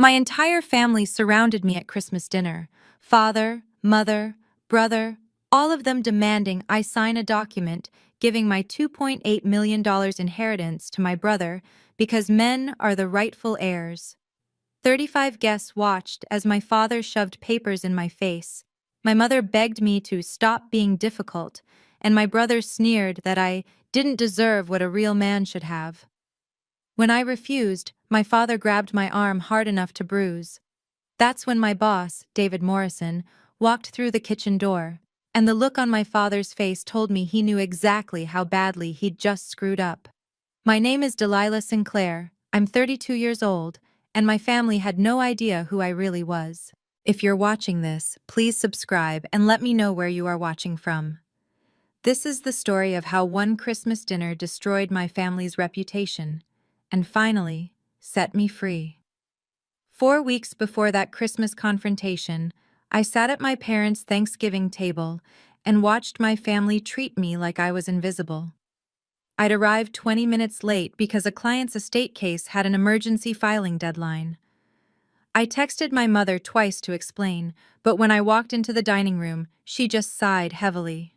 My entire family surrounded me at Christmas dinner. Father, mother, brother, all of them demanding I sign a document giving my $2.8 million inheritance to my brother because men are the rightful heirs. 35 guests watched as my father shoved papers in my face. My mother begged me to stop being difficult, and my brother sneered that I didn't deserve what a real man should have. When I refused, my father grabbed my arm hard enough to bruise. That's when my boss, David Morrison, walked through the kitchen door, and the look on my father's face told me he knew exactly how badly he'd just screwed up. My name is Delilah Sinclair, I'm 32 years old, and my family had no idea who I really was. If you're watching this, please subscribe and let me know where you are watching from. This is the story of how one Christmas dinner destroyed my family's reputation, and finally, set me free. 4 weeks before that Christmas confrontation, I sat at my parents' Thanksgiving table and watched my family treat me like I was invisible. I'd arrived 20 minutes late because a client's estate case had an emergency filing deadline. I texted my mother twice to explain, but when I walked into the dining room, she just sighed heavily.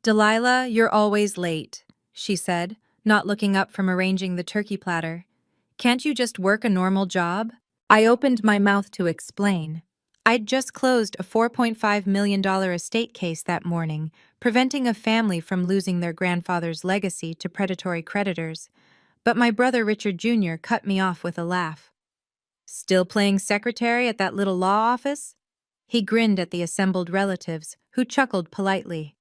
"Delilah, you're always late," she said, not looking up from arranging the turkey platter. "Can't you just work a normal job?" I opened my mouth to explain. I'd just closed a $4.5 million estate case that morning, preventing a family from losing their grandfather's legacy to predatory creditors. But my brother Richard Jr. cut me off with a laugh. "Still playing secretary at that little law office?" He grinned at the assembled relatives, who chuckled politely.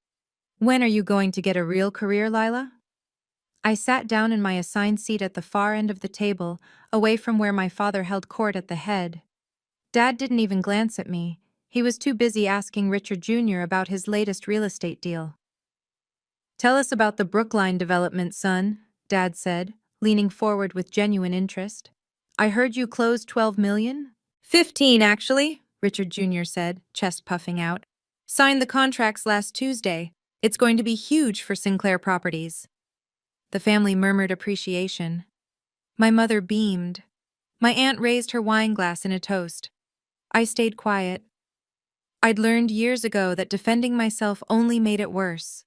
"When are you going to get a real career, Lila?" I sat down in my assigned seat at the far end of the table, away from where my father held court at the head. Dad didn't even glance at me. He was too busy asking Richard Jr. about his latest real estate deal. "Tell us about the Brookline development, son," Dad said, leaning forward with genuine interest. "I heard you closed 12 million? 15, actually," Richard Jr. said, chest puffing out. "Signed the contracts last Tuesday. It's going to be huge for Sinclair Properties." The family murmured appreciation. My mother beamed. My aunt raised her wine glass in a toast. I stayed quiet. I'd learned years ago that defending myself only made it worse.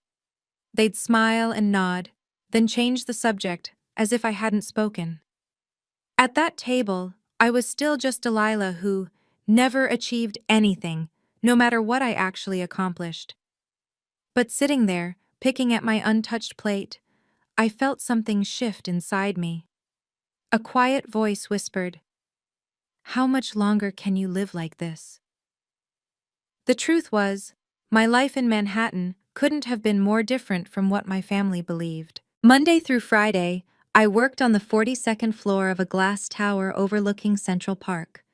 They'd smile and nod, then change the subject, as if I hadn't spoken. At that table, I was still just Delilah who never achieved anything, no matter what I actually accomplished. But sitting there, picking at my untouched plate, I felt something shift inside me. A quiet voice whispered, "How much longer can you live like this?" The truth was, my life in Manhattan couldn't have been more different from what my family believed. Monday through Friday, I worked on the 42nd floor of a glass tower overlooking Central Park.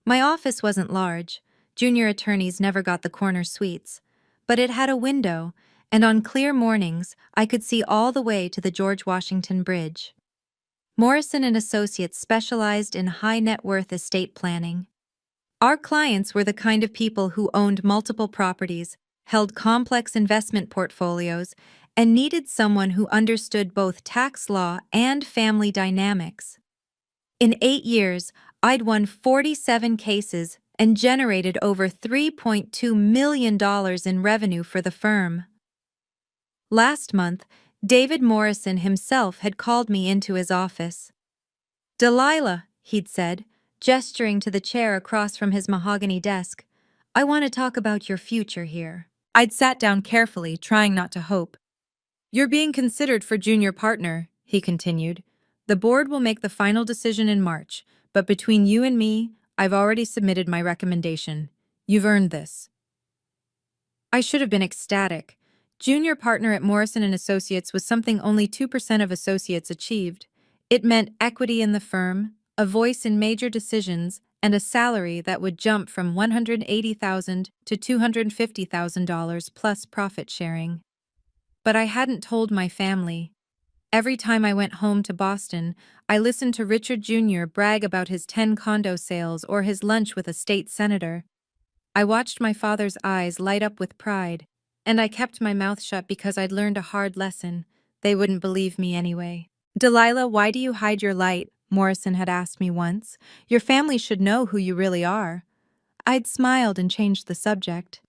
My office wasn't large. Junior attorneys never got the corner suites. But it had a window, and on clear mornings, I could see all the way to the George Washington Bridge. Morrison and Associates specialized in high-net-worth estate planning. Our clients were the kind of people who owned multiple properties, held complex investment portfolios, and needed someone who understood both tax law and family dynamics. In 8 years, I'd won 47 cases and generated over $3.2 million in revenue for the firm. Last month, David Morrison himself had called me into his office. "Delilah," he'd said, gesturing to the chair across from his mahogany desk, "I want to talk about your future here." I'd sat down carefully, trying not to hope. "You're being considered for junior partner," he continued. "The board will make the final decision in March, but between you and me, I've already submitted my recommendation. You've earned this." I should have been ecstatic. Junior partner at Morrison & Associates was something only 2% of associates achieved. It meant equity in the firm, a voice in major decisions, and a salary that would jump from $180,000 to $250,000 plus profit sharing. But I hadn't told my family. Every time I went home to Boston, I listened to Richard Jr. brag about his 10 condo sales or his lunch with a state senator. I watched my father's eyes light up with pride, and I kept my mouth shut because I'd learned a hard lesson. They wouldn't believe me anyway. "Delilah, why do you hide your light?" Morrison had asked me once. Your family should know who you really are. I'd smiled and changed the subject.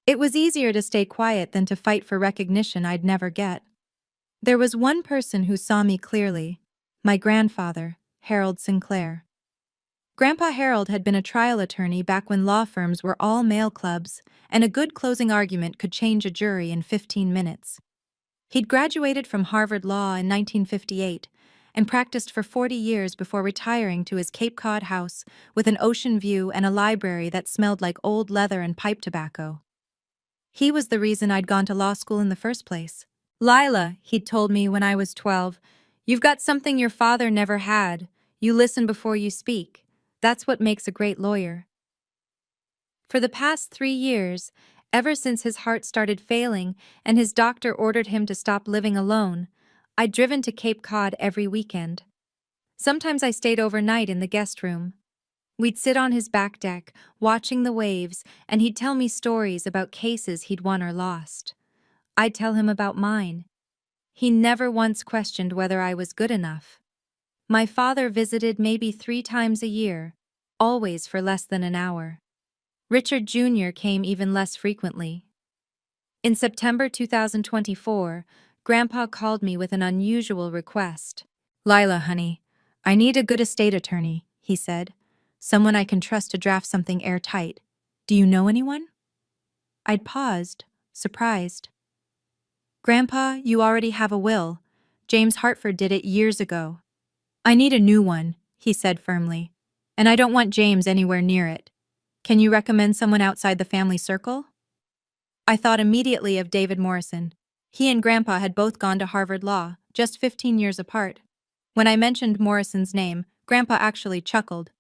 It was easier to stay quiet than to fight for recognition I'd never get. There was one person who saw me clearly. My grandfather, Harold Sinclair. Grandpa Harold had been a trial attorney back when law firms were all male clubs, and a good closing argument could change a jury in 15 minutes. He'd graduated from Harvard Law in 1958 and practiced for 40 years before retiring to his Cape Cod house with an ocean view and a library that smelled like old leather and pipe tobacco. He was the reason I'd gone to law school in the first place. Lila, he'd told me when I was 12, you've got something your father never had. You listen before you speak. That's what makes a great lawyer. For the past 3 years, ever since his heart started failing and his doctor ordered him to stop living alone, I'd driven to Cape Cod every weekend. Sometimes I stayed overnight in the guest room. We'd sit on his back deck, watching the waves, and he'd tell me stories about cases he'd won or lost. I'd tell him about mine. He never once questioned whether I was good enough. My father visited maybe 3 times a year, always for less than an hour. Richard Jr. came even less frequently. In September 2024, Grandpa called me with an unusual request. Lila, honey, I need a good estate attorney, he said. Someone I can trust to draft something airtight. Do you know anyone? I'd paused, surprised. Grandpa, you already have a will. James Hartford did it years ago. I need a new one, he said firmly, and I don't want James anywhere near it. Can you recommend someone outside the family circle? I thought immediately of David Morrison. He and Grandpa had both gone to Harvard Law, just 15 years apart. When I mentioned Morrison's name, Grandpa actually chuckled.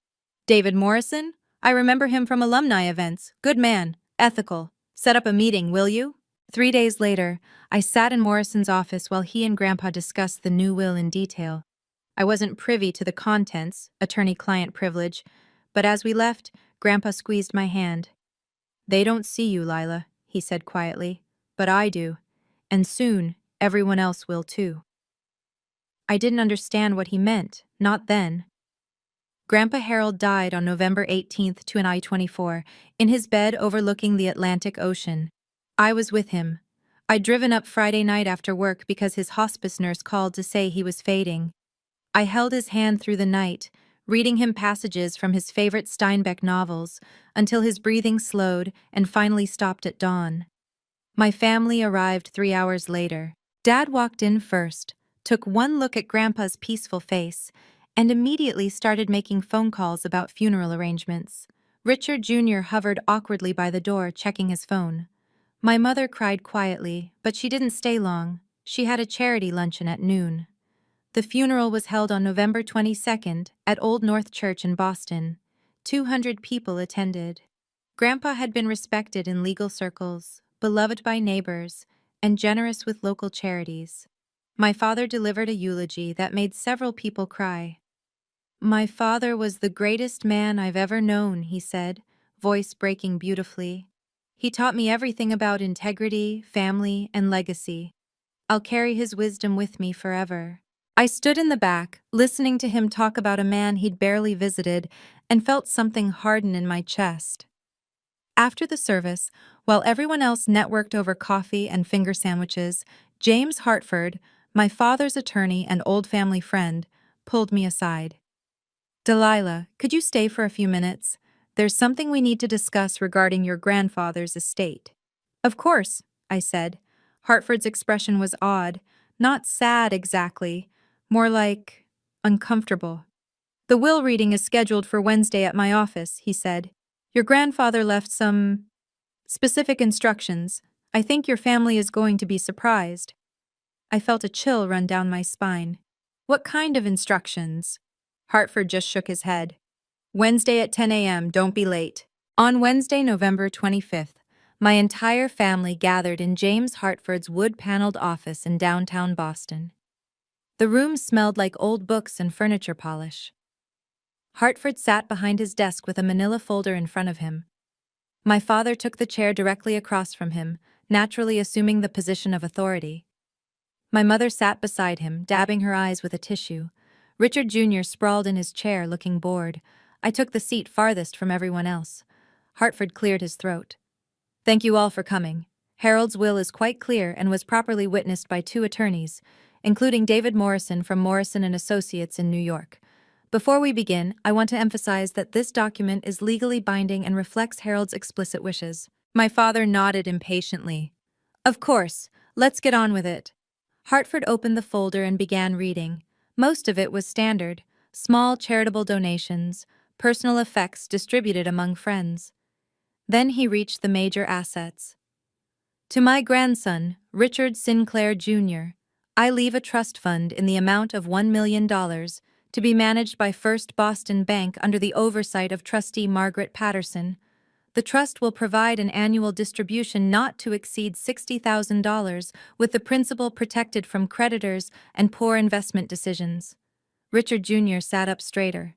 David Morrison? I remember him from alumni events. Good man, ethical. Set up a meeting, will you? 3 days later, I sat in Morrison's office while he and Grandpa discussed the new will in detail. I wasn't privy to the contents, attorney-client privilege, but as we left, Grandpa squeezed my hand. They don't see you, Lila, he said quietly, but I do, and soon everyone else will too. I didn't understand what he meant, not then. Grandpa Harold died on November 18th, 2024, in his bed overlooking the Atlantic Ocean. I was with him. I'd driven up Friday night after work because his hospice nurse called to say he was fading. I held his hand through the night, reading him passages from his favorite Steinbeck novels, until his breathing slowed and finally stopped at dawn. My family arrived 3 hours later. Dad walked in first, took one look at Grandpa's peaceful face, and immediately started making phone calls about funeral arrangements. Richard Jr. hovered awkwardly by the door, checking his phone. My mother cried quietly, but she didn't stay long. She had a charity luncheon at noon. The funeral was held on November 22nd at Old North Church in Boston. 200 people attended. Grandpa had been respected in legal circles, beloved by neighbors, and generous with local charities. My father delivered a eulogy that made several people cry. My father was the greatest man I've ever known, he said, voice breaking beautifully. He taught me everything about integrity, family, and legacy. I'll carry his wisdom with me forever. I stood in the back, listening to him talk about a man he'd barely visited, and felt something harden in my chest. After the service, while everyone else networked over coffee and finger sandwiches, James Hartford, my father's attorney and old family friend, pulled me aside. Delilah, could you stay for a few minutes? There's something we need to discuss regarding your grandfather's estate. Of course, I said. Hartford's expression was odd, not sad exactly, more like uncomfortable. The will reading is scheduled for Wednesday at my office, he said. Your grandfather left some specific instructions. I think your family is going to be surprised. I felt a chill run down my spine. What kind of instructions? Hartford just shook his head. Wednesday at 10 a.m., don't be late. On Wednesday, November 25th, my entire family gathered in James Hartford's wood-paneled office in downtown Boston. The room smelled like old books and furniture polish. Hartford sat behind his desk with a manila folder in front of him. My father took the chair directly across from him, naturally assuming the position of authority. My mother sat beside him, dabbing her eyes with a tissue. Richard Jr. sprawled in his chair, looking bored. I took the seat farthest from everyone else. Hartford cleared his throat. Thank you all for coming. Harold's will is quite clear and was properly witnessed by 2 attorneys, including David Morrison from Morrison and Associates in New York. Before we begin, I want to emphasize that this document is legally binding and reflects Harold's explicit wishes. My father nodded impatiently. Of course, let's get on with it. Hartford opened the folder and began reading. Most of it was standard, small charitable donations, personal effects distributed among friends. Then he reached the major assets. To my grandson, Richard Sinclair Jr., I leave a trust fund in the amount of $1 million to be managed by First Boston Bank under the oversight of trustee Margaret Patterson. The trust will provide an annual distribution not to exceed $60,000, with the principal protected from creditors and poor investment decisions. Richard Jr. sat up straighter.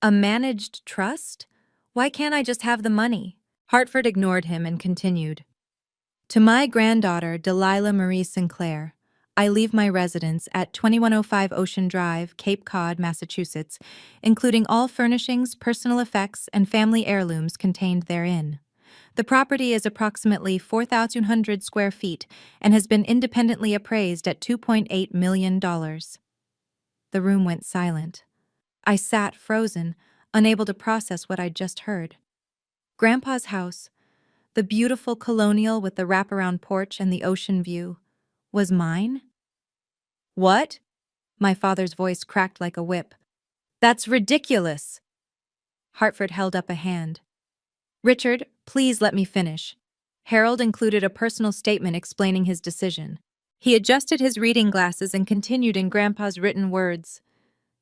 A managed trust? Why can't I just have the money? Hartford ignored him and continued. To my granddaughter, Delilah Marie Sinclair, I leave my residence at 2105 Ocean Drive, Cape Cod, Massachusetts, including all furnishings, personal effects, and family heirlooms contained therein. The property is approximately 4,200 square feet and has been independently appraised at $2.8 million. The room went silent. I sat frozen, unable to process what I'd just heard. Grandpa's house, the beautiful colonial with the wraparound porch and the ocean view, was mine? What? My father's voice cracked like a whip. That's ridiculous! Hartford held up a hand. Richard, please let me finish. Harold included a personal statement explaining his decision. He adjusted his reading glasses and continued in Grandpa's written words.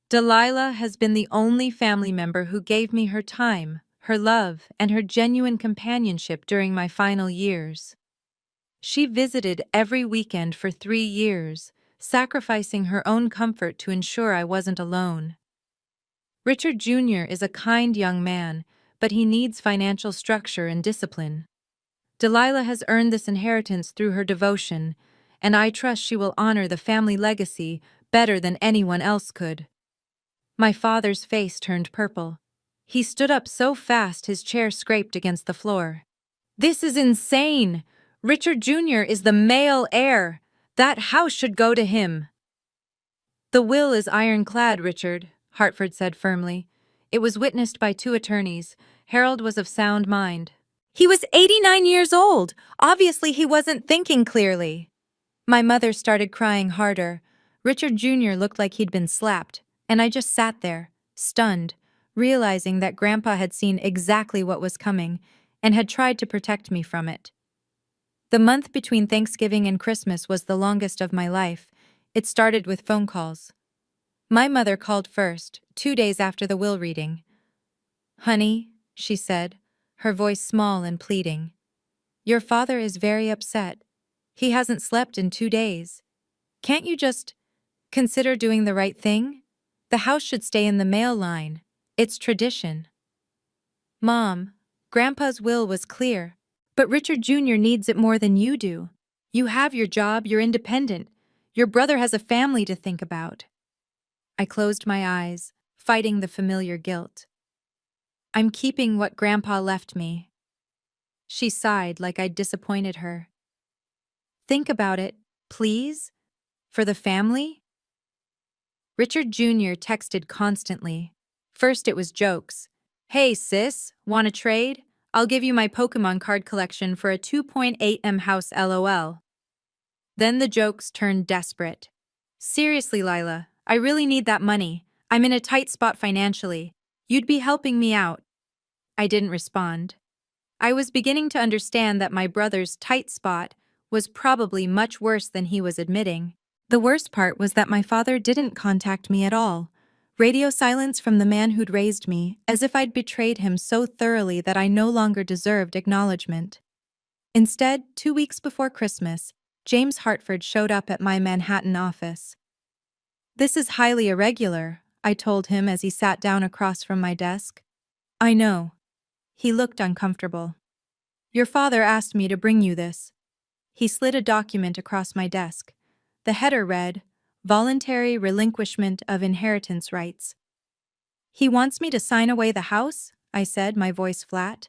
Delilah has been the only family member who gave me her time, her love, and her genuine companionship during my final years. She visited every weekend for 3 years, sacrificing her own comfort to ensure I wasn't alone. Richard Jr. is a kind young man, but he needs financial structure and discipline. Delilah has earned this inheritance through her devotion, and I trust she will honor the family legacy better than anyone else could. My father's face turned purple. He stood up so fast his chair scraped against the floor. This is insane! Richard Jr. is the male heir. That house should go to him. The will is ironclad, Richard, Hartford said firmly. It was witnessed by 2 attorneys. Harold was of sound mind. He was 89 years old. Obviously, he wasn't thinking clearly. My mother started crying harder. Richard Jr. looked like he'd been slapped, and I just sat there, stunned, realizing that Grandpa had seen exactly what was coming and had tried to protect me from it. The month between Thanksgiving and Christmas was the longest of my life. It started with phone calls. My mother called first, 2 days after the will reading. Honey, she said, her voice small and pleading. Your father is very upset. He hasn't slept in 2 days. Can't you just consider doing the right thing? The house should stay in the male line. It's tradition. Mom, Grandpa's will was clear. But Richard Jr. needs it more than you do. You have your job, you're independent. Your brother has a family to think about. I closed my eyes, fighting the familiar guilt. I'm keeping what Grandpa left me. She sighed like I'd disappointed her. Think about it, please? For the family? Richard Jr. texted constantly. First it was jokes. Hey sis, wanna trade? I'll give you my Pokemon card collection for a 2.8M house LOL. Then the jokes turned desperate. Seriously, Lila, I really need that money. I'm in a tight spot financially. You'd be helping me out. I didn't respond. I was beginning to understand that my brother's tight spot was probably much worse than he was admitting. The worst part was that my father didn't contact me at all. Radio silence from the man who'd raised me, as if I'd betrayed him so thoroughly that I no longer deserved acknowledgement. Instead, 2 weeks before Christmas, James Hartford showed up at my Manhattan office. This is highly irregular, I told him as he sat down across from my desk. I know. He looked uncomfortable. Your father asked me to bring you this. He slid a document across my desk. The header read, voluntary relinquishment of inheritance rights. He wants me to sign away the house? I said, my voice flat.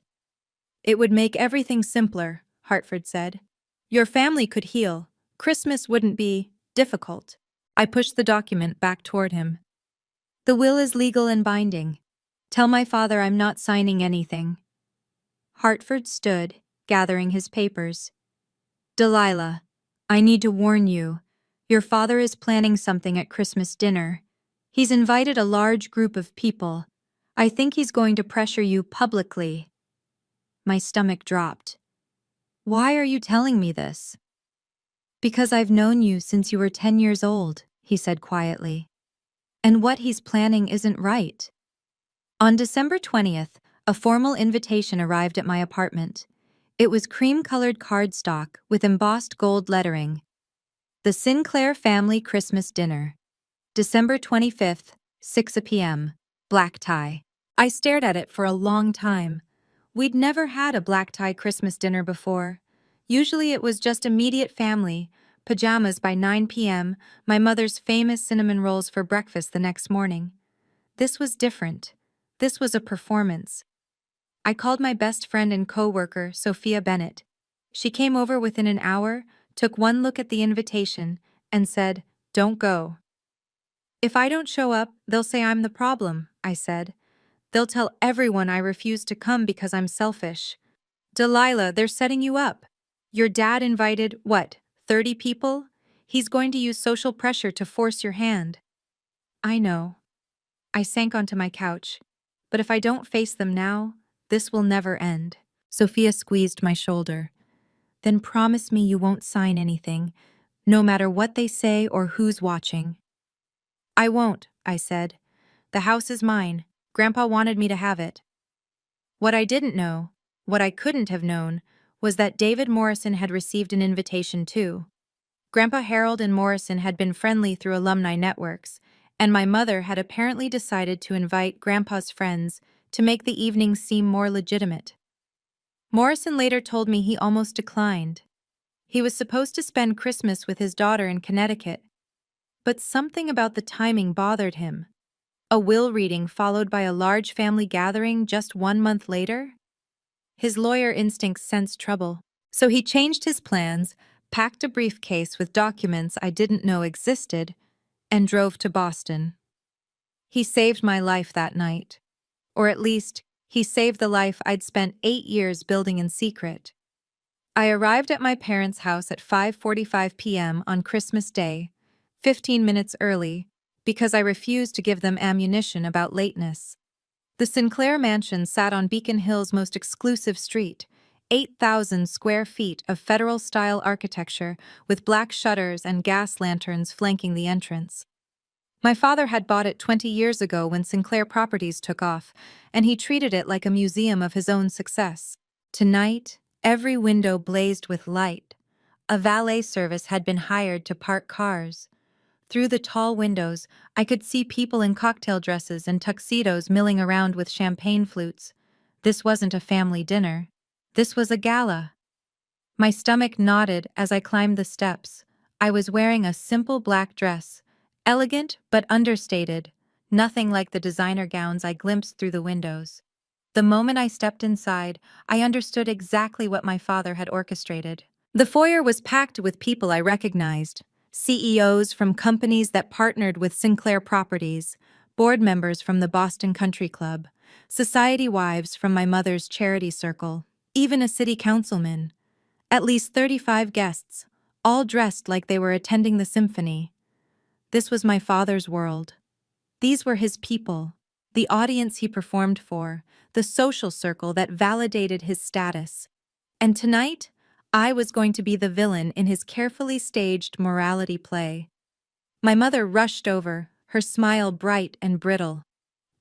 It would make everything simpler, Hartford said. Your family could heal. Christmas wouldn't be difficult. I pushed the document back toward him. The will is legal and binding. Tell my father I'm not signing anything. Hartford stood, gathering his papers. Delilah, I need to warn you. Your father is planning something at Christmas dinner. He's invited a large group of people. I think he's going to pressure you publicly. My stomach dropped. Why are you telling me this? Because I've known you since you were 10 years old, he said quietly. And what he's planning isn't right. On December 20th, a formal invitation arrived at my apartment. It was cream-colored cardstock with embossed gold lettering. The Sinclair Family Christmas Dinner. December 25th, 6 p.m. Black tie. I stared at it for a long time. We'd never had a black tie Christmas dinner before. Usually it was just immediate family, pajamas by 9 p.m., my mother's famous cinnamon rolls for breakfast the next morning. This was different. This was a performance. I called my best friend and co-worker, Sophia Bennett. She came over within an hour, took one look at the invitation, and said, "Don't go." "If I don't show up, they'll say I'm the problem," I said. "They'll tell everyone I refuse to come because I'm selfish." "Delilah, they're setting you up. Your dad invited, 30 people? He's going to use social pressure to force your hand." "I know." I sank onto my couch. "But if I don't face them now, this will never end." Sophia squeezed my shoulder. "Then promise me you won't sign anything, no matter what they say or who's watching." "I won't," I said. "The house is mine. Grandpa wanted me to have it." What I didn't know, what I couldn't have known, was that David Morrison had received an invitation too. Grandpa Harold and Morrison had been friendly through alumni networks, and my mother had apparently decided to invite Grandpa's friends to make the evening seem more legitimate. Morrison later told me he almost declined. He was supposed to spend Christmas with his daughter in Connecticut, but something about the timing bothered him. A will reading followed by a large family gathering just 1 month later? His lawyer instincts sensed trouble, so he changed his plans, packed a briefcase with documents I didn't know existed, and drove to Boston. He saved my life that night. Or at least, he saved the life I'd spent 8 years building in secret. I arrived at my parents' house at 5:45 p.m. on Christmas Day, 15 minutes early, because I refused to give them ammunition about lateness. The Sinclair mansion sat on Beacon Hill's most exclusive street, 8,000 square feet of federal-style architecture with black shutters and gas lanterns flanking the entrance. My father had bought it 20 years ago when Sinclair Properties took off, and he treated it like a museum of his own success. Tonight, every window blazed with light. A valet service had been hired to park cars. Through the tall windows, I could see people in cocktail dresses and tuxedos milling around with champagne flutes. This wasn't a family dinner. This was a gala. My stomach knotted as I climbed the steps. I was wearing a simple black dress, elegant but understated, nothing like the designer gowns I glimpsed through the windows. The moment I stepped inside, I understood exactly what my father had orchestrated. The foyer was packed with people I recognized. CEOs from companies that partnered with Sinclair Properties, board members from the Boston Country Club, society wives from my mother's charity circle, even a city councilman. At least 35 guests, all dressed like they were attending the symphony. This was my father's world. These were his people, the audience he performed for, the social circle that validated his status. And tonight, I was going to be the villain in his carefully staged morality play. My mother rushed over, her smile bright and brittle.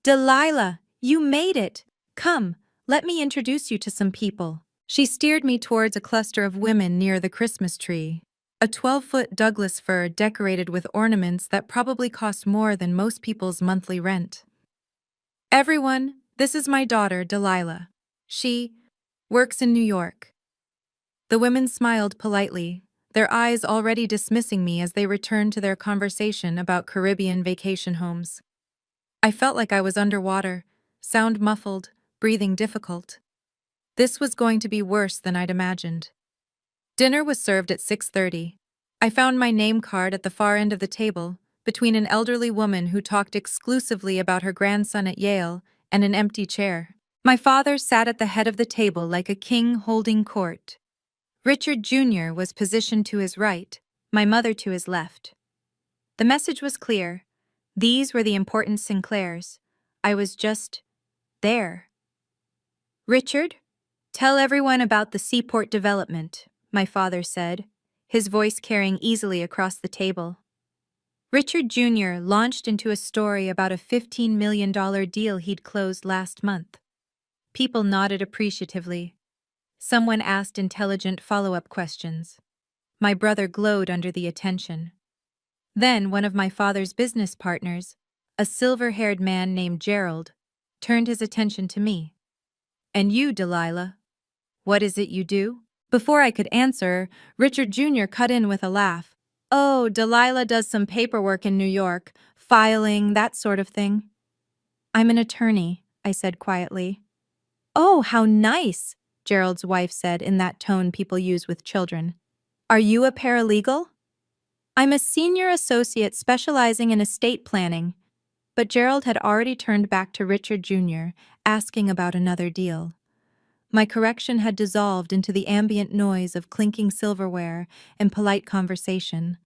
"Delilah, you made it! Come, let me introduce you to some people." She steered me towards a cluster of women near the Christmas tree. A 12-foot Douglas fir decorated with ornaments that probably cost more than most people's monthly rent. "Everyone, this is my daughter, Delilah. She works in New York." The women smiled politely, their eyes already dismissing me as they returned to their conversation about Caribbean vacation homes. I felt like I was underwater, sound muffled, breathing difficult. This was going to be worse than I'd imagined. Dinner was served at 6:30. I found my name card at the far end of the table, between an elderly woman who talked exclusively about her grandson at Yale and an empty chair. My father sat at the head of the table like a king holding court. Richard Jr. was positioned to his right, my mother to his left. The message was clear. These were the important Sinclairs. I was just there. Richard, tell everyone about the seaport development, my father said, his voice carrying easily across the table. Richard Jr. launched into a story about a $15 million deal he'd closed last month. People nodded appreciatively. Someone asked intelligent follow-up questions. My brother glowed under the attention. Then one of my father's business partners, a silver-haired man named Gerald, turned his attention to me. And you, Delilah, what is it you do? Before I could answer, Richard Jr. cut in with a laugh. Oh, Delilah does some paperwork in New York, filing, that sort of thing. I'm an attorney, I said quietly. Oh, how nice, Gerald's wife said in that tone people use with children. Are you a paralegal? I'm a senior associate specializing in estate planning. But Gerald had already turned back to Richard Jr., asking about another deal. My correction had dissolved into the ambient noise of clinking silverware and polite conversation.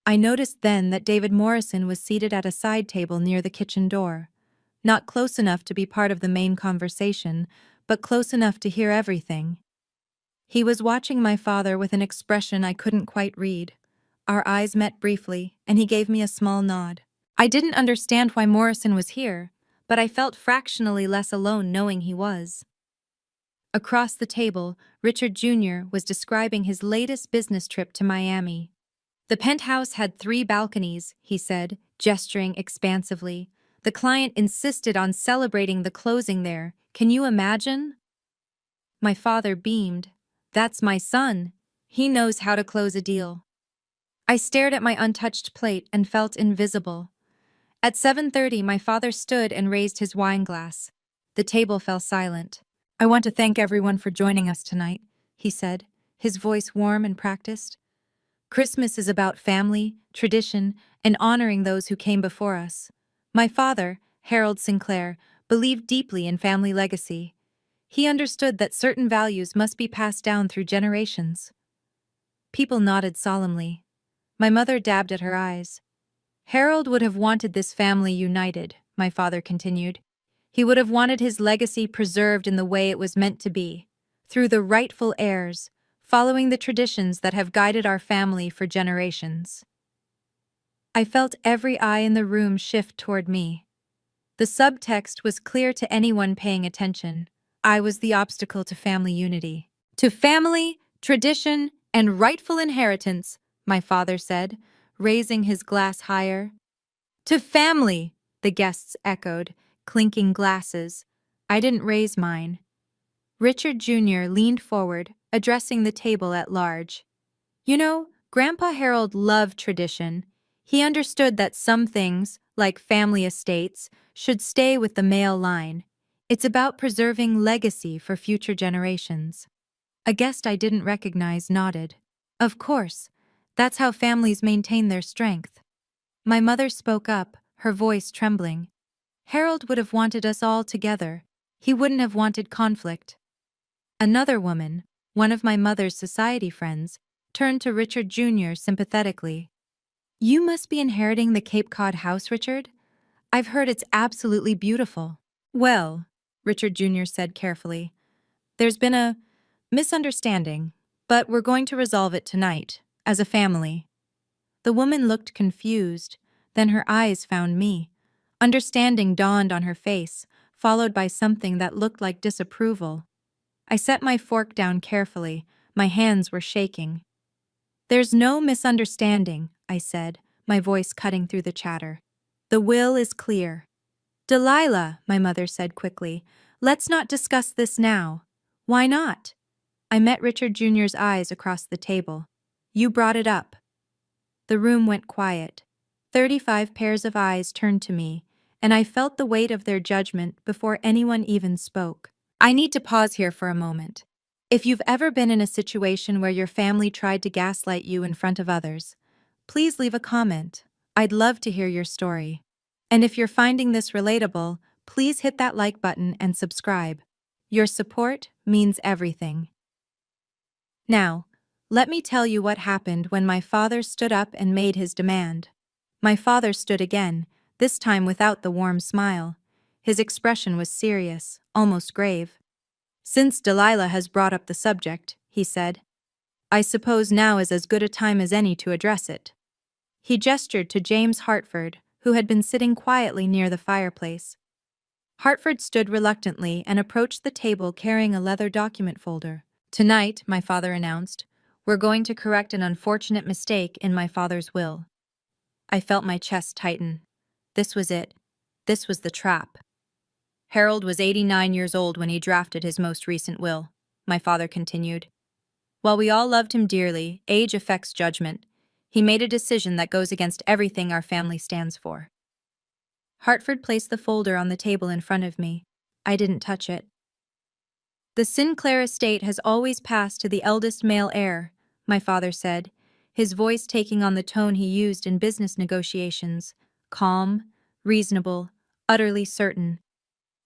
I noticed then that David Morrison was seated at a side table near the kitchen door, not close enough to be part of the main conversation, but close enough to hear everything. He was watching my father with an expression I couldn't quite read. Our eyes met briefly, and he gave me a small nod. I didn't understand why Morrison was here, but I felt fractionally less alone knowing he was. Across the table, Richard Jr. was describing his latest business trip to Miami. The penthouse had 3 balconies, he said, gesturing expansively. The client insisted on celebrating the closing there. Can you imagine? My father beamed. That's my son. He knows how to close a deal. I stared at my untouched plate and felt invisible. At 7:30, my father stood and raised his wine glass. The table fell silent. I want to thank everyone for joining us tonight, he said, his voice warm and practiced. Christmas is about family, tradition, and honoring those who came before us. My father, Harold Sinclair, believed deeply in family legacy. He understood that certain values must be passed down through generations. People nodded solemnly. My mother dabbed at her eyes. Harold would have wanted this family united, my father continued. He would have wanted his legacy preserved in the way it was meant to be, through the rightful heirs, following the traditions that have guided our family for generations. I felt every eye in the room shift toward me. The subtext was clear to anyone paying attention. I was the obstacle to family unity. To family, tradition, and rightful inheritance, my father said, raising his glass higher. To family, the guests echoed, clinking glasses. I didn't raise mine. Richard Jr. leaned forward, addressing the table at large. You know, Grandpa Harold loved tradition. He understood that some things, like family estates, should stay with the male line. It's about preserving legacy for future generations. A guest I didn't recognize nodded. Of course. That's how families maintain their strength. My mother spoke up, her voice trembling. Harold would have wanted us all together. He wouldn't have wanted conflict. Another woman, one of my mother's society friends, turned to Richard Jr. sympathetically. You must be inheriting the Cape Cod house, Richard? I've heard it's absolutely beautiful. Well, Richard Jr. said carefully, there's been a misunderstanding, but we're going to resolve it tonight, as a family. The woman looked confused, then her eyes found me. Understanding dawned on her face, followed by something that looked like disapproval. I set my fork down carefully. My hands were shaking. There's no misunderstanding, I said, my voice cutting through the chatter. The will is clear. Delilah, my mother said quickly, let's not discuss this now. Why not? I met Richard Jr.'s eyes across the table. You brought it up. The room went quiet. 35 pairs of eyes turned to me, and I felt the weight of their judgment before anyone even spoke. I need to pause here for a moment. If you've ever been in a situation where your family tried to gaslight you in front of others, please leave a comment. I'd love to hear your story. And if you're finding this relatable, please hit that like button and subscribe. Your support means everything. Now, let me tell you what happened when my father stood up and made his demand. My father stood again, this time without the warm smile. His expression was serious, almost grave. "Since Delilah has brought up the subject," he said, "I suppose now is as good a time as any to address it." He gestured to James Hartford, who had been sitting quietly near the fireplace. Hartford stood reluctantly and approached the table carrying a leather document folder. "Tonight," my father announced, "we're going to correct an unfortunate mistake in my father's will." I felt my chest tighten. This was it. This was the trap. "Harold was 89 years old when he drafted his most recent will," my father continued. "While we all loved him dearly, age affects judgment. He made a decision that goes against everything our family stands for." Hartford placed the folder on the table in front of me. I didn't touch it. "The Sinclair estate has always passed to the eldest male heir," my father said, his voice taking on the tone he used in business negotiations, calm, reasonable, utterly certain.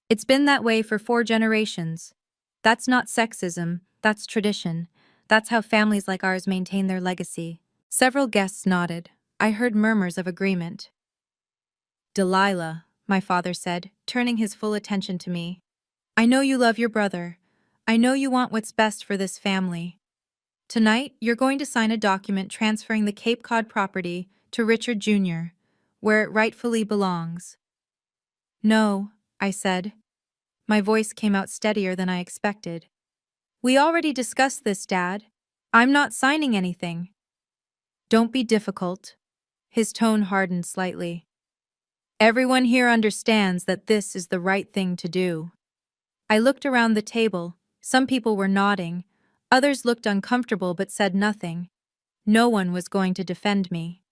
"It's been that way for 4 generations. That's not sexism, that's tradition. That's how families like ours maintain their legacy." Several guests nodded. I heard murmurs of agreement. "Delilah," my father said, turning his full attention to me, "I know you love your brother. I know you want what's best for this family. Tonight, you're going to sign a document transferring the Cape Cod property to Richard Jr., where it rightfully belongs." "No," I said. My voice came out steadier than I expected. "We already discussed this, Dad. I'm not signing anything." "Don't be difficult." His tone hardened slightly. "Everyone here understands that this is the right thing to do." I looked around the table. Some people were nodding. Others looked uncomfortable but said nothing. No one was going to defend me.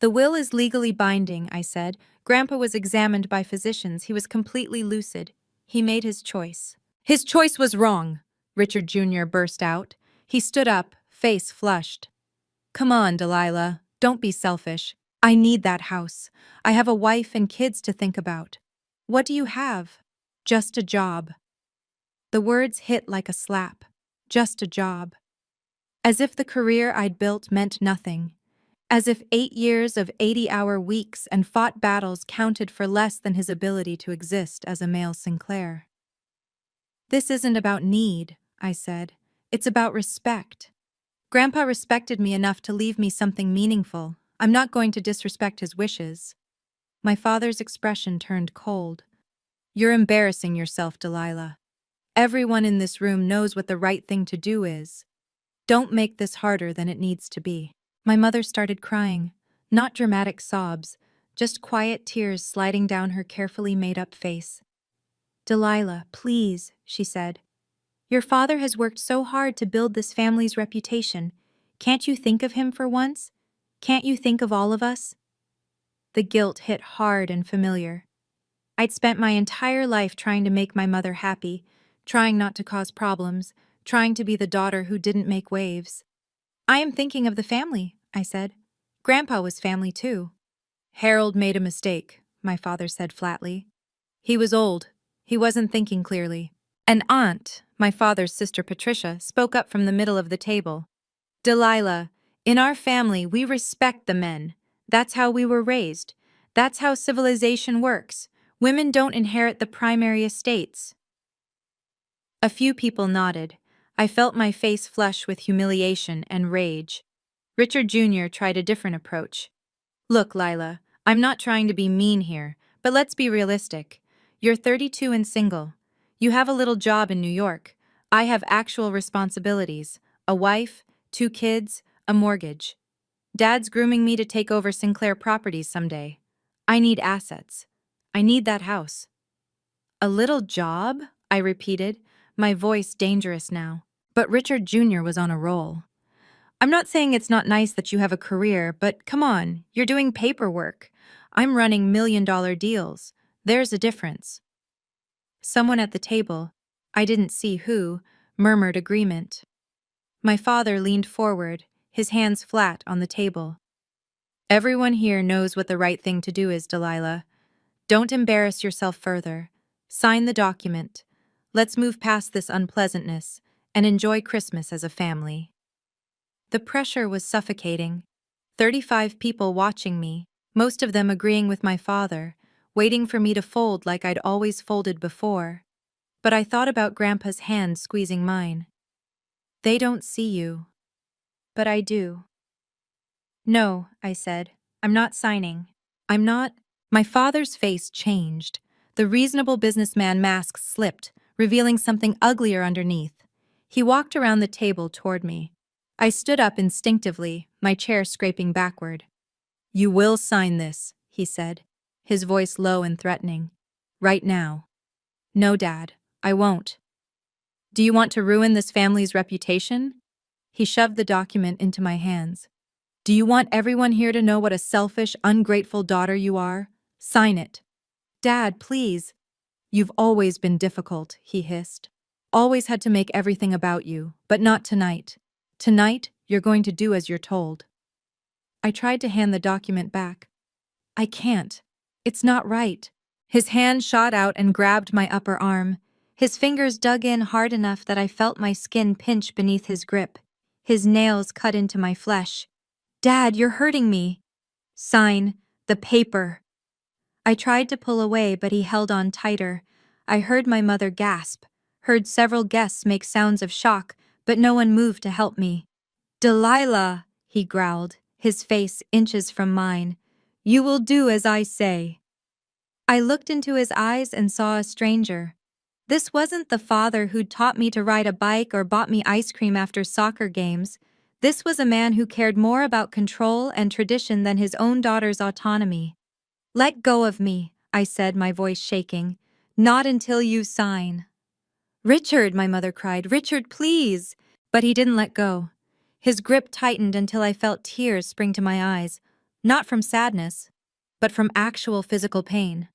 "The will is legally binding," I said. "Grandpa was examined by physicians. He was completely lucid. He made his choice." "His choice was wrong," Richard Jr. burst out. He stood up, face flushed. "Come on, Delilah. Don't be selfish. I need that house. I have a wife and kids to think about." "What do you have?" "Just a job." The words hit like a slap. Just a job. As if the career I'd built meant nothing. As if 8 years of 80-hour weeks and fought battles counted for less than his ability to exist as a male Sinclair. "This isn't about need," I said. "It's about respect. Grandpa respected me enough to leave me something meaningful. I'm not going to disrespect his wishes." My father's expression turned cold. "You're embarrassing yourself, Delilah. Everyone in this room knows what the right thing to do is. Don't make this harder than it needs to be." My mother started crying. Not dramatic sobs, just quiet tears sliding down her carefully made-up face. "Delilah, please," she said. "Your father has worked so hard to build this family's reputation. Can't you think of him for once? Can't you think of all of us?" The guilt hit hard and familiar. I'd spent my entire life trying to make my mother happy, trying not to cause problems, trying to be the daughter who didn't make waves. "I am thinking of the family," I said. "Grandpa was family too." "Harold made a mistake," my father said flatly. "He was old. He wasn't thinking clearly." An aunt, my father's sister Patricia, spoke up from the middle of the table. "Delilah, in our family we respect the men. That's how we were raised. That's how civilization works. Women don't inherit the primary estates." A few people nodded. I felt my face flush with humiliation and rage. Richard Jr. tried a different approach. "Look, Lila, I'm not trying to be mean here, but let's be realistic. You're 32 and single. You have a little job in New York. I have actual responsibilities, a wife, 2 kids, a mortgage. Dad's grooming me to take over Sinclair Properties someday. I need assets. I need that house." "A little job?" I repeated, my voice dangerous now. But Richard Jr. was on a roll. I'm not saying it's not nice that you have a career, but come on, you're doing paperwork. I'm running million-dollar deals. There's a difference. Someone at the table, I didn't see who, murmured agreement. My father leaned forward, his hands flat on the table. Everyone here knows what the right thing to do is, Delilah. Don't embarrass yourself further. Sign the document. Let's move past this unpleasantness and enjoy Christmas as a family. The pressure was suffocating. 35 people watching me, most of them agreeing with my father, waiting for me to fold like I'd always folded before. But I thought about Grandpa's hand squeezing mine. They don't see you. But I do. No, I said. I'm not signing. I'm not. My father's face changed. The reasonable businessman mask slipped, revealing something uglier underneath. He walked around the table toward me. I stood up instinctively, my chair scraping backward. You will sign this, he said, his voice low and threatening. Right now. No, Dad, I won't. Do you want to ruin this family's reputation? He shoved the document into my hands. Do you want everyone here to know what a selfish, ungrateful daughter you are? Sign it. Dad, please. You've always been difficult, he hissed. Always had to make everything about you, but not tonight. Tonight, you're going to do as you're told. I tried to hand the document back. I can't. It's not right. His hand shot out and grabbed my upper arm. His fingers dug in hard enough that I felt my skin pinch beneath his grip. His nails cut into my flesh. Dad, you're hurting me. Sign the paper. I tried to pull away, but he held on tighter. I heard my mother gasp, heard several guests make sounds of shock, but no one moved to help me. Delilah, he growled, his face inches from mine. You will do as I say. I looked into his eyes and saw a stranger. This wasn't the father who'd taught me to ride a bike or bought me ice cream after soccer games. This was a man who cared more about control and tradition than his own daughter's autonomy. Let go of me, I said, my voice shaking. Not until you sign. Richard, my mother cried. Richard, please. But he didn't let go. His grip tightened until I felt tears spring to my eyes, not from sadness, but from actual physical pain.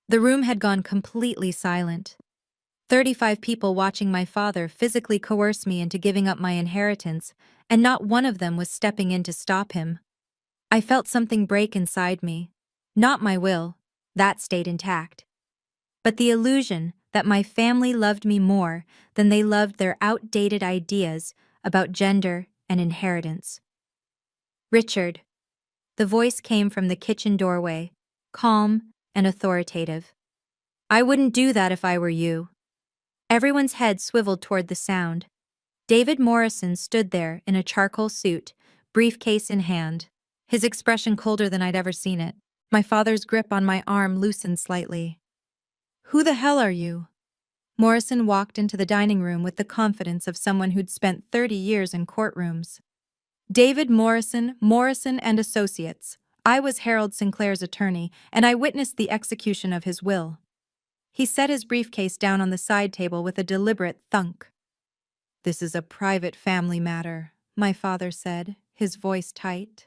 The room had gone completely silent. 35 people watching my father physically coerce me into giving up my inheritance, and not one of them was stepping in to stop him. I felt something break inside me. Not my will, that stayed intact. But the illusion that my family loved me more than they loved their outdated ideas about gender and inheritance. Richard. The voice came from the kitchen doorway, calm and authoritative. I wouldn't do that if I were you. Everyone's head swiveled toward the sound. David Morrison stood there in a charcoal suit, briefcase in hand, his expression colder than I'd ever seen it. My father's grip on my arm loosened slightly. Who the hell are you? Morrison walked into the dining room with the confidence of someone who'd spent 30 years in courtrooms. David Morrison, Morrison and Associates. I was Harold Sinclair's attorney, and I witnessed the execution of his will. He set his briefcase down on the side table with a deliberate thunk. This is a private family matter, my father said, his voice tight.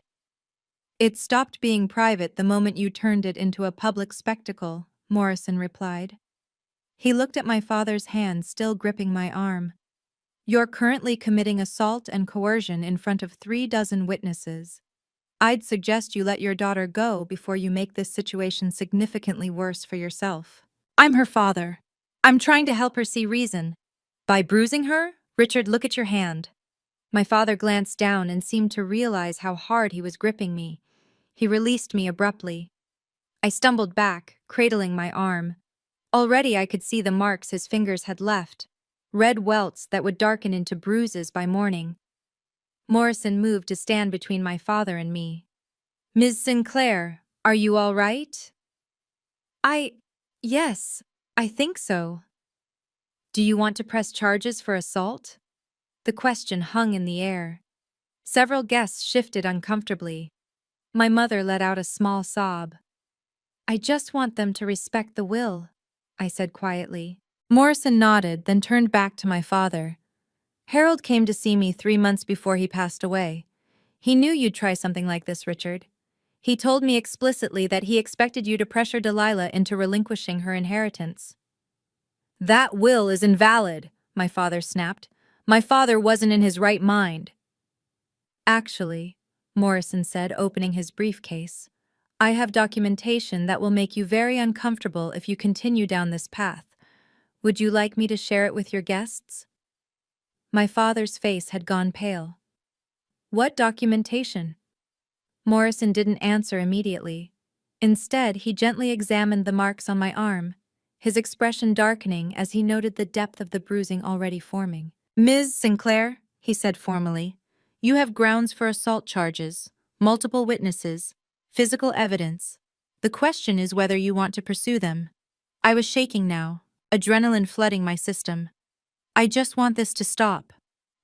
It stopped being private the moment you turned it into a public spectacle, Morrison replied. He looked at my father's hand still gripping my arm. You're currently committing assault and coercion in front of 36 witnesses. I'd suggest you let your daughter go before you make this situation significantly worse for yourself. I'm her father. I'm trying to help her see reason. By bruising her? Richard, look at your hand. My father glanced down and seemed to realize how hard he was gripping me. He released me abruptly. I stumbled back, cradling my arm. Already I could see the marks his fingers had left, red welts that would darken into bruises by morning. Morrison moved to stand between my father and me. Ms. Sinclair, are you all right? Yes, I think so. Do you want to press charges for assault? The question hung in the air. Several guests shifted uncomfortably. My mother let out a small sob. I just want them to respect the will, I said quietly. Morrison nodded, then turned back to my father. Harold came to see me 3 months before he passed away. He knew you'd try something like this, Richard. He told me explicitly that he expected you to pressure Delilah into relinquishing her inheritance. That will is invalid, my father snapped. My father wasn't in his right mind. Actually, Morrison said, opening his briefcase, I have documentation that will make you very uncomfortable if you continue down this path. Would you like me to share it with your guests? My father's face had gone pale. What documentation? Morrison didn't answer immediately. Instead, he gently examined the marks on my arm, his expression darkening as he noted the depth of the bruising already forming. Ms. Sinclair, he said formally, you have grounds for assault charges, multiple witnesses, physical evidence. The question is whether you want to pursue them. I was shaking now, adrenaline flooding my system. I just want this to stop.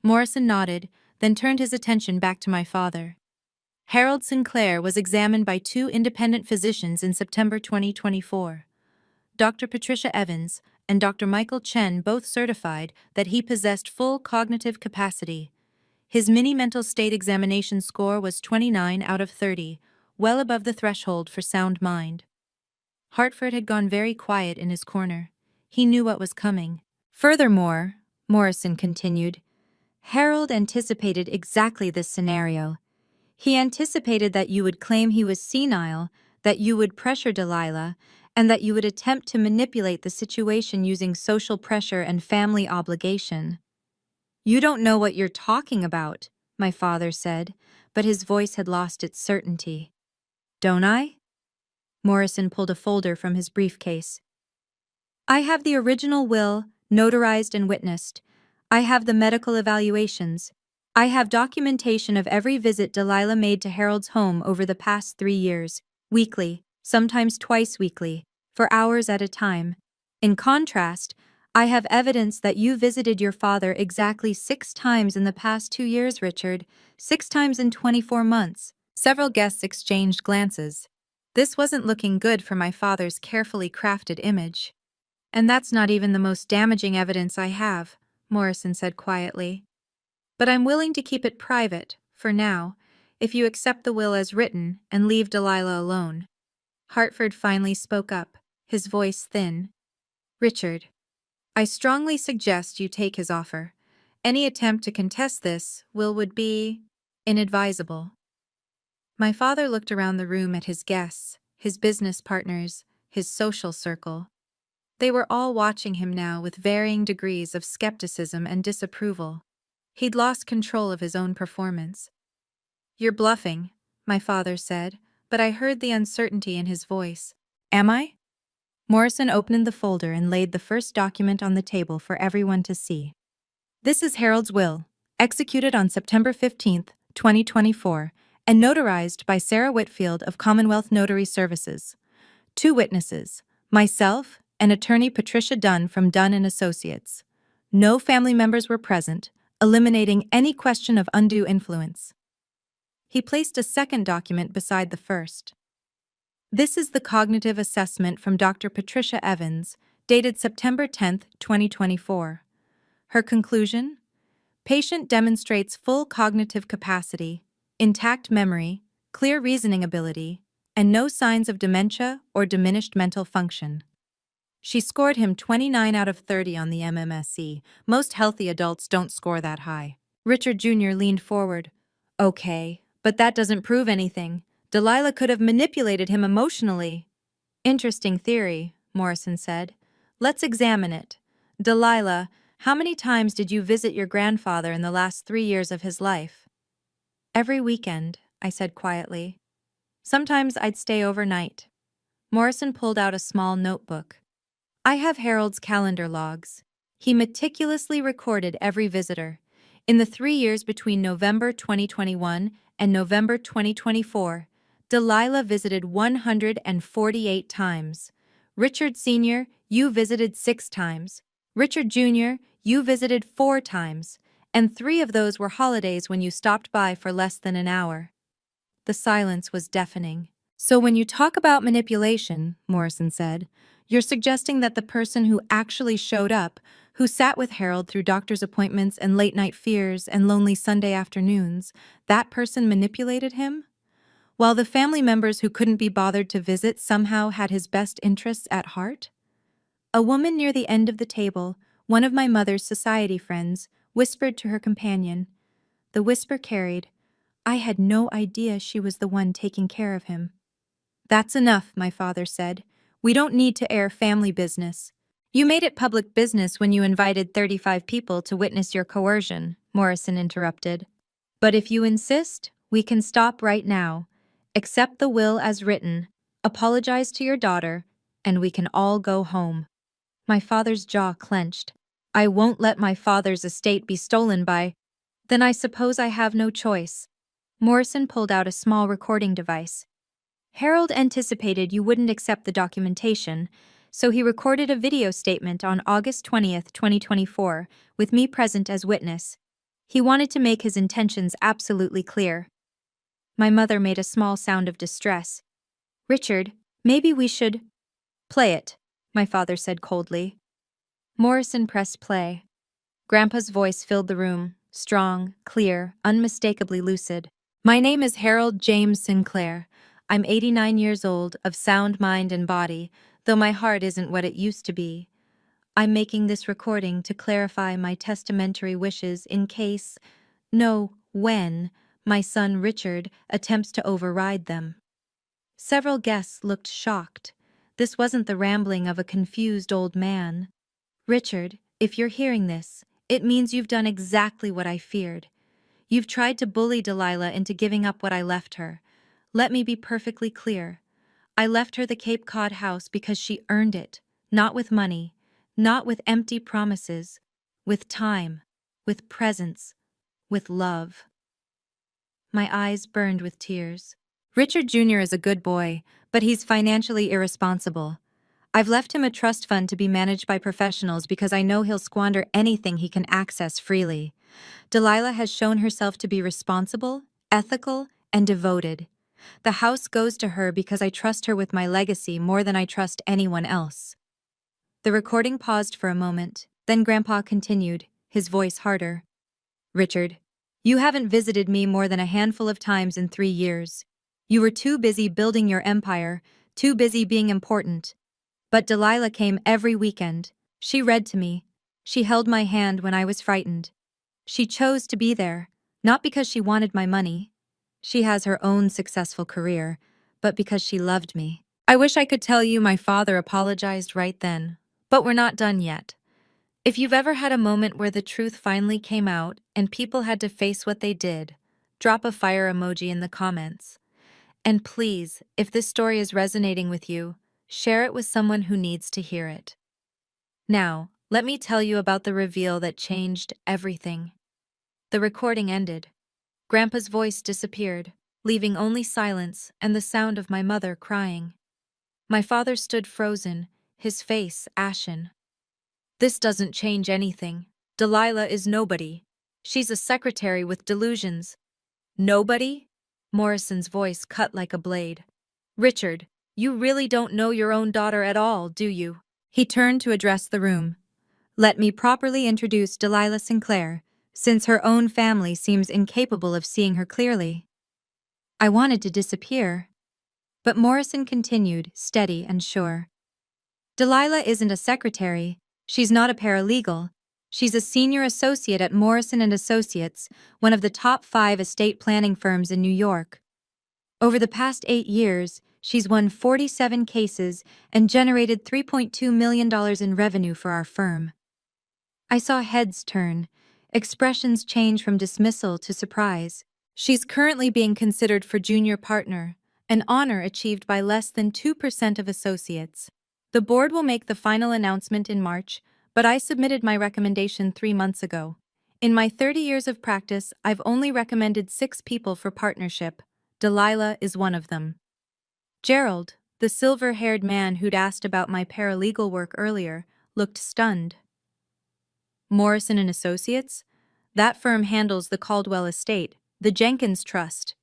Morrison nodded, then turned his attention back to my father. Harold Sinclair was examined by 2 independent physicians in September 2024. Dr. Patricia Evans and Dr. Michael Chen both certified that he possessed full cognitive capacity. His mini-mental state examination score was 29 out of 30, well above the threshold for sound mind. Hartford had gone very quiet in his corner. He knew what was coming. Furthermore, Morrison continued, Harold anticipated exactly this scenario. He anticipated that you would claim he was senile, that you would pressure Delilah, and that you would attempt to manipulate the situation using social pressure and family obligation. You don't know what you're talking about, my father said, but his voice had lost its certainty. Don't I? Morrison pulled a folder from his briefcase. I have the original will, notarized and witnessed. I have the medical evaluations. I have documentation of every visit Delilah made to Harold's home over the past 3 years, weekly, sometimes twice weekly, for hours at a time. In contrast, I have evidence that you visited your father exactly 6 times in the past 2 years, Richard, 6 times in 24 months. Several guests exchanged glances. This wasn't looking good for my father's carefully crafted image. And that's not even the most damaging evidence I have, Morrison said quietly. But I'm willing to keep it private, for now, if you accept the will as written and leave Delilah alone. Hartford finally spoke up, his voice thin. Richard, I strongly suggest you take his offer. Any attempt to contest this will would be inadvisable. My father looked around the room at his guests, his business partners, his social circle. They were all watching him now with varying degrees of skepticism and disapproval. He'd lost control of his own performance. You're bluffing, my father said, but I heard the uncertainty in his voice. Am I? Morrison opened the folder and laid the first document on the table for everyone to see. This is Harold's will, executed on September 15th, 2024, and notarized by Sarah Whitfield of Commonwealth Notary Services. 2 witnesses, myself and attorney Patricia Dunn from Dunn & Associates. No family members were present, eliminating any question of undue influence. He placed a second document beside the first. This is the cognitive assessment from Dr. Patricia Evans, dated September 10, 2024. Her conclusion? Patient demonstrates full cognitive capacity, intact memory, clear reasoning ability, and no signs of dementia or diminished mental function. She scored him 29 out of 30 on the MMSE. Most healthy adults don't score that high. Richard Jr. leaned forward. Okay, but that doesn't prove anything. Delilah could have manipulated him emotionally. Interesting theory, Morrison said. Let's examine it. Delilah, how many times did you visit your grandfather in the last 3 years of his life? Every weekend, I said quietly. Sometimes I'd stay overnight. Morrison pulled out a small notebook. I have Harold's calendar logs. He meticulously recorded every visitor. In the 3 years between November 2021 and November 2024, Delilah visited 148 times. Richard Sr., you visited 6 times. Richard Jr., you visited 4 times, and 3 of those were holidays when you stopped by for less than an hour. The silence was deafening. So when you talk about manipulation, Morrison said, you're suggesting that the person who actually showed up, who sat with Harold through doctor's appointments and late-night fears and lonely Sunday afternoons, that person manipulated him? While the family members who couldn't be bothered to visit somehow had his best interests at heart? A woman near the end of the table, one of my mother's society friends, whispered to her companion. The whisper carried, "I had no idea she was the one taking care of him." "That's enough," my father said. "We don't need to air family business." "You made it public business when you invited 35 people to witness your coercion," Morrison interrupted. "But if you insist, we can stop right now. Accept the will as written, apologize to your daughter, and we can all go home." My father's jaw clenched. "I won't let my father's estate be stolen by—" "Then I suppose I have no choice." Morrison pulled out a small recording device. "Harold anticipated you wouldn't accept the documentation, so he recorded a video statement on August 20th, 2024, with me present as witness. He wanted to make his intentions absolutely clear." My mother made a small sound of distress. "Richard, maybe we should—" "Play it," my father said coldly. Morrison pressed play. Grandpa's voice filled the room, strong, clear, unmistakably lucid. "My name is Harold James Sinclair. I'm 89 years old, of sound mind and body, though my heart isn't what it used to be. I'm making this recording to clarify my testamentary wishes in case, no, when, my son Richard attempts to override them." Several guests looked shocked. This wasn't the rambling of a confused old man. "Richard, if you're hearing this, it means you've done exactly what I feared. You've tried to bully Delilah into giving up what I left her. Let me be perfectly clear. I left her the Cape Cod house because she earned it, not with money, not with empty promises, with time, with presence, with love." My eyes burned with tears. "Richard Jr. is a good boy, but he's financially irresponsible. I've left him a trust fund to be managed by professionals because I know he'll squander anything he can access freely. Delilah has shown herself to be responsible, ethical, and devoted. The house goes to her because I trust her with my legacy more than I trust anyone else." The recording paused for a moment, then Grandpa continued, his voice harder. "Richard, you haven't visited me more than a handful of times in 3 years. You were too busy building your empire, too busy being important. But Delilah came every weekend. She read to me. She held my hand when I was frightened. She chose to be there, not because she wanted my money. She has her own successful career, but because she loved me. I wish I could tell you my father apologized right then, but we're not done yet. If you've ever had a moment where the truth finally came out and people had to face what they did, drop a fire emoji in the comments. And please, if this story is resonating with you, share it with someone who needs to hear it. Now, let me tell you about the reveal that changed everything. The recording ended. Grandpa's voice disappeared, leaving only silence and the sound of my mother crying. My father stood frozen, his face ashen. "This doesn't change anything. Delilah is nobody. She's a secretary with delusions." "Nobody?" Morrison's voice cut like a blade. "Richard, you really don't know your own daughter at all, do you?" He turned to address the room. "Let me properly introduce Delilah Sinclair, since her own family seems incapable of seeing her clearly." I wanted to disappear. But Morrison continued, steady and sure. "Delilah isn't a secretary. She's not a paralegal. She's a senior associate at Morrison & Associates, one of the top 5 estate planning firms in New York. Over the past 8 years, she's won 47 cases and generated $3.2 million in revenue for our firm." I saw heads turn, expressions change from dismissal to surprise. "She's currently being considered for junior partner, an honor achieved by less than 2% of associates. The board will make the final announcement in March, but I submitted my recommendation 3 months ago. In my 30 years of practice, I've only recommended 6 people for partnership. Delilah is one of them." Gerald, the silver-haired man who'd asked about my paralegal work earlier, looked stunned. "Morrison & Associates? That firm handles the Caldwell estate, the Jenkins Trust."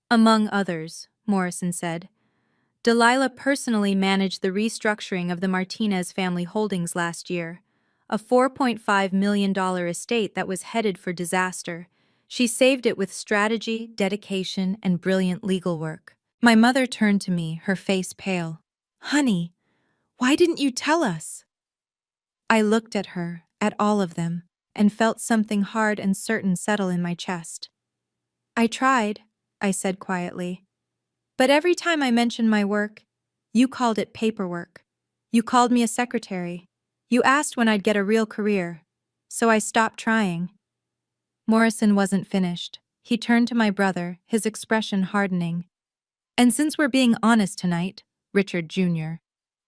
"Among others," Morrison said. "Delilah personally managed the restructuring of the Martinez family holdings last year. a $4.5 million estate that was headed for disaster. She saved it with strategy, dedication, and brilliant legal work. My mother turned to me, her face pale. "Honey, why didn't you tell us?" I looked at her, at all of them, and felt something hard and certain settle in my chest. "I tried," I said quietly. "But every time I mentioned my work, you called it paperwork. You called me a secretary. You asked when I'd get a real career. So I stopped trying." Morrison wasn't finished. He turned to my brother, his expression hardening. "And since we're being honest tonight, Richard Jr.,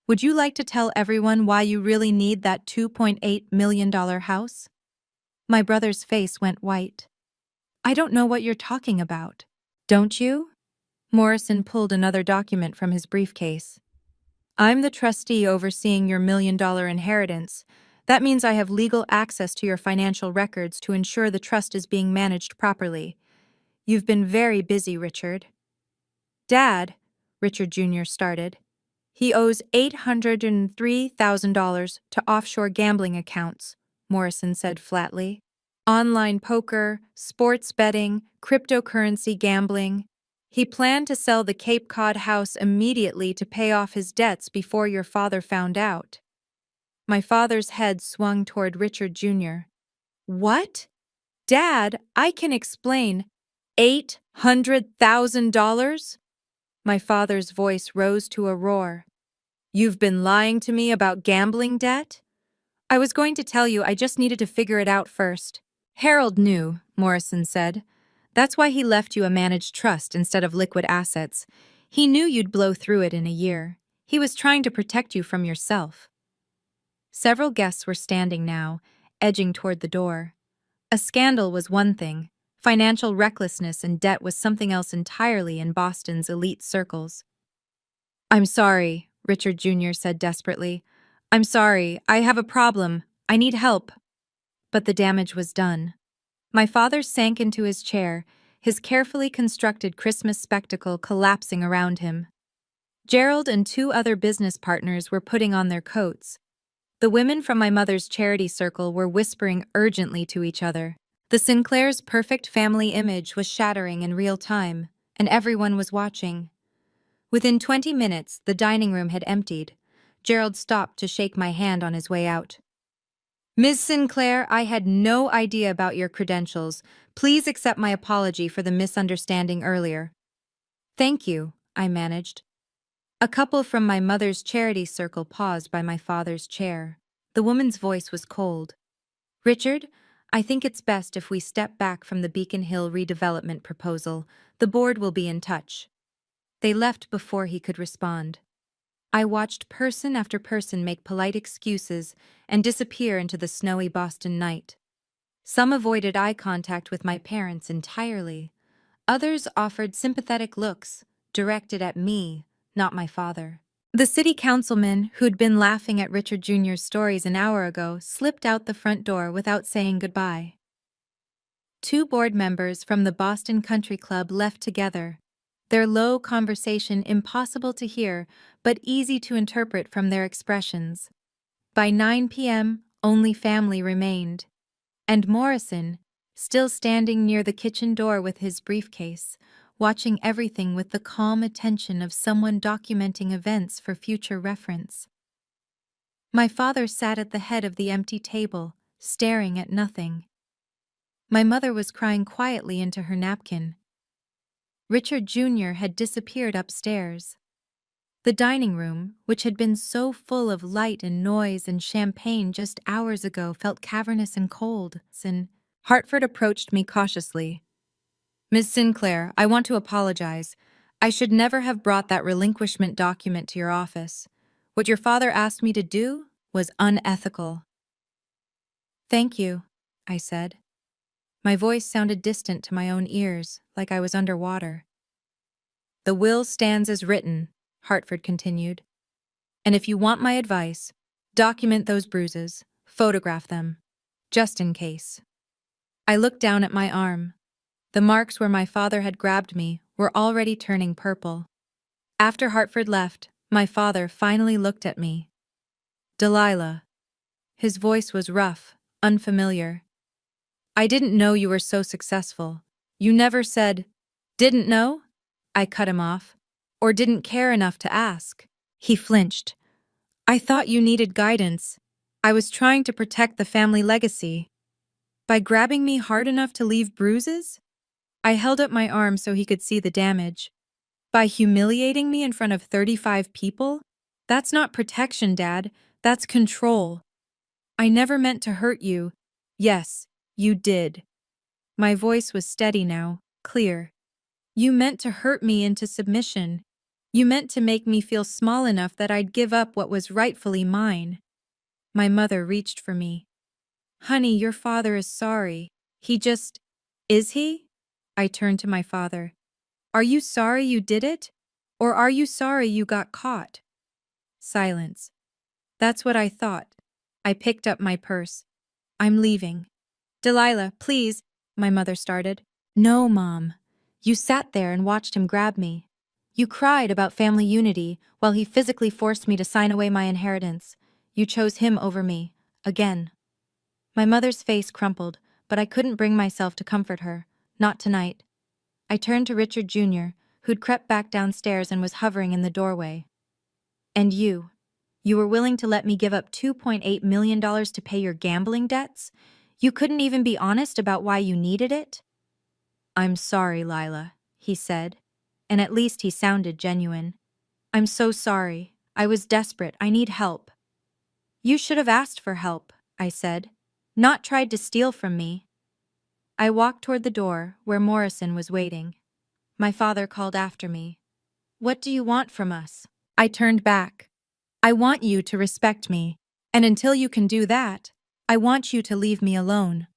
would you like to tell everyone why you really need that $2.8 million house?" My brother's face went white. "I don't know what you're talking about." "Don't you?" Morrison pulled another document from his briefcase. "I'm the trustee overseeing your $1 million inheritance. That means I have legal access to your financial records to ensure the trust is being managed properly. You've been very busy, Richard." "Dad," Richard Jr. started. "He owes $803,000 to offshore gambling accounts," Morrison said flatly. "Online poker, sports betting, cryptocurrency gambling. He planned to sell the Cape Cod house immediately to pay off his debts before your father found out." My father's head swung toward Richard Jr. "What? Dad, I can explain. $800,000? My father's voice rose to a roar. "You've been lying to me about gambling debt?" "I was going to tell you, I just needed to figure it out first." "Harold knew," Morrison said. "That's why he left you a managed trust instead of liquid assets. He knew you'd blow through it in a year. He was trying to protect you from yourself." Several guests were standing now, edging toward the door. A scandal was one thing. Financial recklessness and debt was something else entirely in Boston's elite circles. "I'm sorry," Richard Jr. said desperately. "I'm sorry. I have a problem. I need help." But the damage was done. My father sank into his chair, his carefully constructed Christmas spectacle collapsing around him. Gerald and two other business partners were putting on their coats. The women from my mother's charity circle were whispering urgently to each other. The Sinclair's perfect family image was shattering in real time, and everyone was watching. Within 20 minutes, the dining room had emptied. Gerald stopped to shake my hand on his way out. "Ms. Sinclair, I had no idea about your credentials. Please accept my apology for the misunderstanding earlier." "Thank you," I managed. A couple from my mother's charity circle paused by my father's chair. The woman's voice was cold. "Richard, I think it's best if we step back from the Beacon Hill redevelopment proposal. The board will be in touch." They left before he could respond. I watched person after person make polite excuses and disappear into the snowy Boston night. Some avoided eye contact with my parents entirely. Others offered sympathetic looks, directed at me, not my father. The city councilman, who'd been laughing at Richard Jr.'s stories an hour ago, slipped out the front door without saying goodbye. Two board members from the Boston Country Club left together, their low conversation impossible to hear but easy to interpret from their expressions. By 9 p.m., only family remained. And Morrison, still standing near the kitchen door with his briefcase, watching everything with the calm attention of someone documenting events for future reference. My father sat at the head of the empty table, staring at nothing. My mother was crying quietly into her napkin. Richard Jr. had disappeared upstairs. The dining room, which had been so full of light and noise and champagne just hours ago, felt cavernous and cold. Hartford approached me cautiously. "Ms. Sinclair, I want to apologize. I should never have brought that relinquishment document to your office. What your father asked me to do was unethical." "Thank you," I said. My voice sounded distant to my own ears, like I was underwater. "The will stands as written," Hartford continued. "And if you want my advice, document those bruises, photograph them, just in case." I looked down at my arm. The marks where my father had grabbed me were already turning purple. After Hartford left, my father finally looked at me. "Delilah." His voice was rough, unfamiliar. I didn't know you were so successful. You never said, "Didn't know?" I cut him off. Or didn't care enough to ask. He flinched. I thought you needed guidance. I was trying to protect the family legacy. By grabbing me hard enough to leave bruises? I held up my arm so he could see the damage. By humiliating me in front of 35 people? That's not protection, Dad. That's control. I never meant to hurt you. Yes, you did. My voice was steady now, clear. You meant to hurt me into submission. You meant to make me feel small enough that I'd give up what was rightfully mine. My mother reached for me. Honey, your father is sorry. He just… Is he? I turned to my father. Are you sorry you did it? Or are you sorry you got caught? Silence. That's what I thought. I picked up my purse. I'm leaving. Delilah, please, my mother started. No, Mom. You sat there and watched him grab me. You cried about family unity while he physically forced me to sign away my inheritance. You chose him over me. Again. My mother's face crumpled, but I couldn't bring myself to comfort her. Not tonight. I turned to Richard Jr., who'd crept back downstairs and was hovering in the doorway. And you were willing to let me give up $2.8 million to pay your gambling debts? You couldn't even be honest about why you needed it? I'm sorry, Lila, he said, and at least he sounded genuine. I'm so sorry. I was desperate. I need help. You should have asked for help, I said, not tried to steal from me. I walked toward the door where Morrison was waiting. My father called after me. What do you want from us? I turned back. I want you to respect me, and until you can do that, I want you to leave me alone.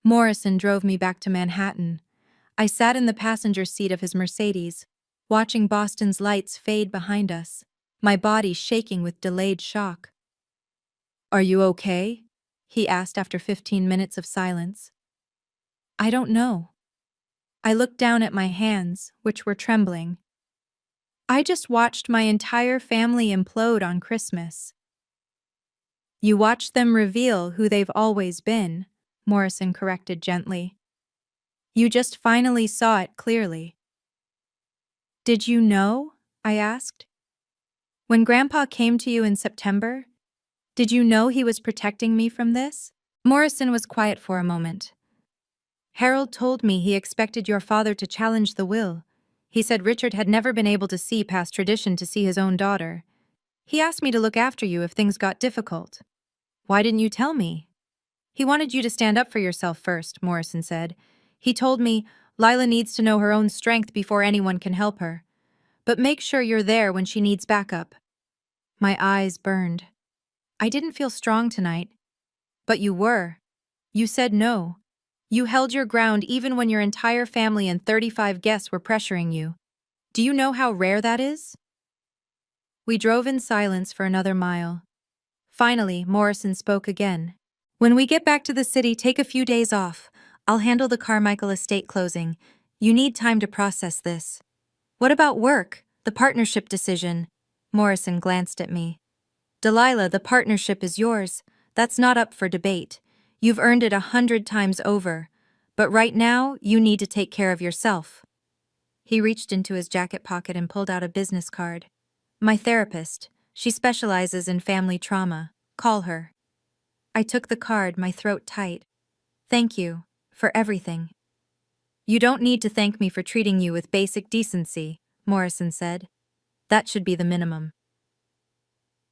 Morrison drove me back to Manhattan. I sat in the passenger seat of his Mercedes, watching Boston's lights fade behind us, my body shaking with delayed shock. Are you okay? He asked after 15 minutes of silence. I don't know. I looked down at my hands, which were trembling. I just watched my entire family implode on Christmas. You watched them reveal who they've always been, Morrison corrected gently. You just finally saw it clearly. Did you know? I asked. When Grandpa came to you in September, did you know he was protecting me from this? Morrison was quiet for a moment. Harold told me he expected your father to challenge the will. He said Richard had never been able to see past tradition to see his own daughter. He asked me to look after you if things got difficult. Why didn't you tell me? He wanted you to stand up for yourself first, Morrison said. He told me Lila needs to know her own strength before anyone can help her. But make sure you're there when she needs backup. My eyes burned. I didn't feel strong tonight. But you were. You said no. You held your ground even when your entire family and 35 guests were pressuring you. Do you know how rare that is? We drove in silence for another mile. Finally, Morrison spoke again. When we get back to the city, take a few days off. I'll handle the Carmichael estate closing. You need time to process this. What about work? The partnership decision? Morrison glanced at me. Delilah, the partnership is yours. That's not up for debate. You've earned it 100 times over. But right now, you need to take care of yourself. He reached into his jacket pocket and pulled out a business card. My therapist. She specializes in family trauma. Call her. I took the card, my throat tight. Thank you for everything. You don't need to thank me for treating you with basic decency, Morrison said. That should be the minimum.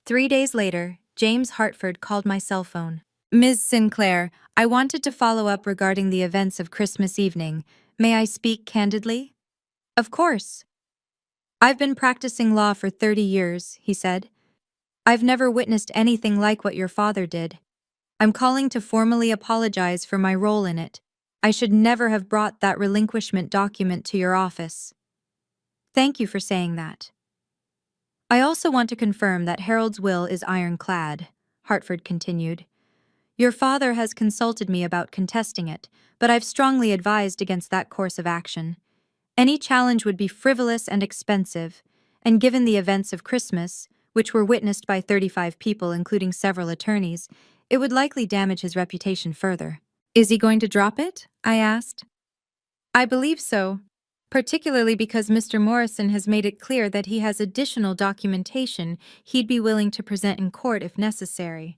3 days later, James Hartford called my cell phone. Ms. Sinclair, I wanted to follow up regarding the events of Christmas evening. May I speak candidly? Of course. I've been practicing law for 30 years, he said. I've never witnessed anything like what your father did. I'm calling to formally apologize for my role in it. I should never have brought that relinquishment document to your office. Thank you for saying that. I also want to confirm that Harold's will is ironclad, Hartford continued. Your father has consulted me about contesting it, but I've strongly advised against that course of action. Any challenge would be frivolous and expensive, and given the events of Christmas, which were witnessed by 35 people, including several attorneys, it would likely damage his reputation further. Is he going to drop it? I asked. I believe so, particularly because Mr. Morrison has made it clear that he has additional documentation he'd be willing to present in court if necessary.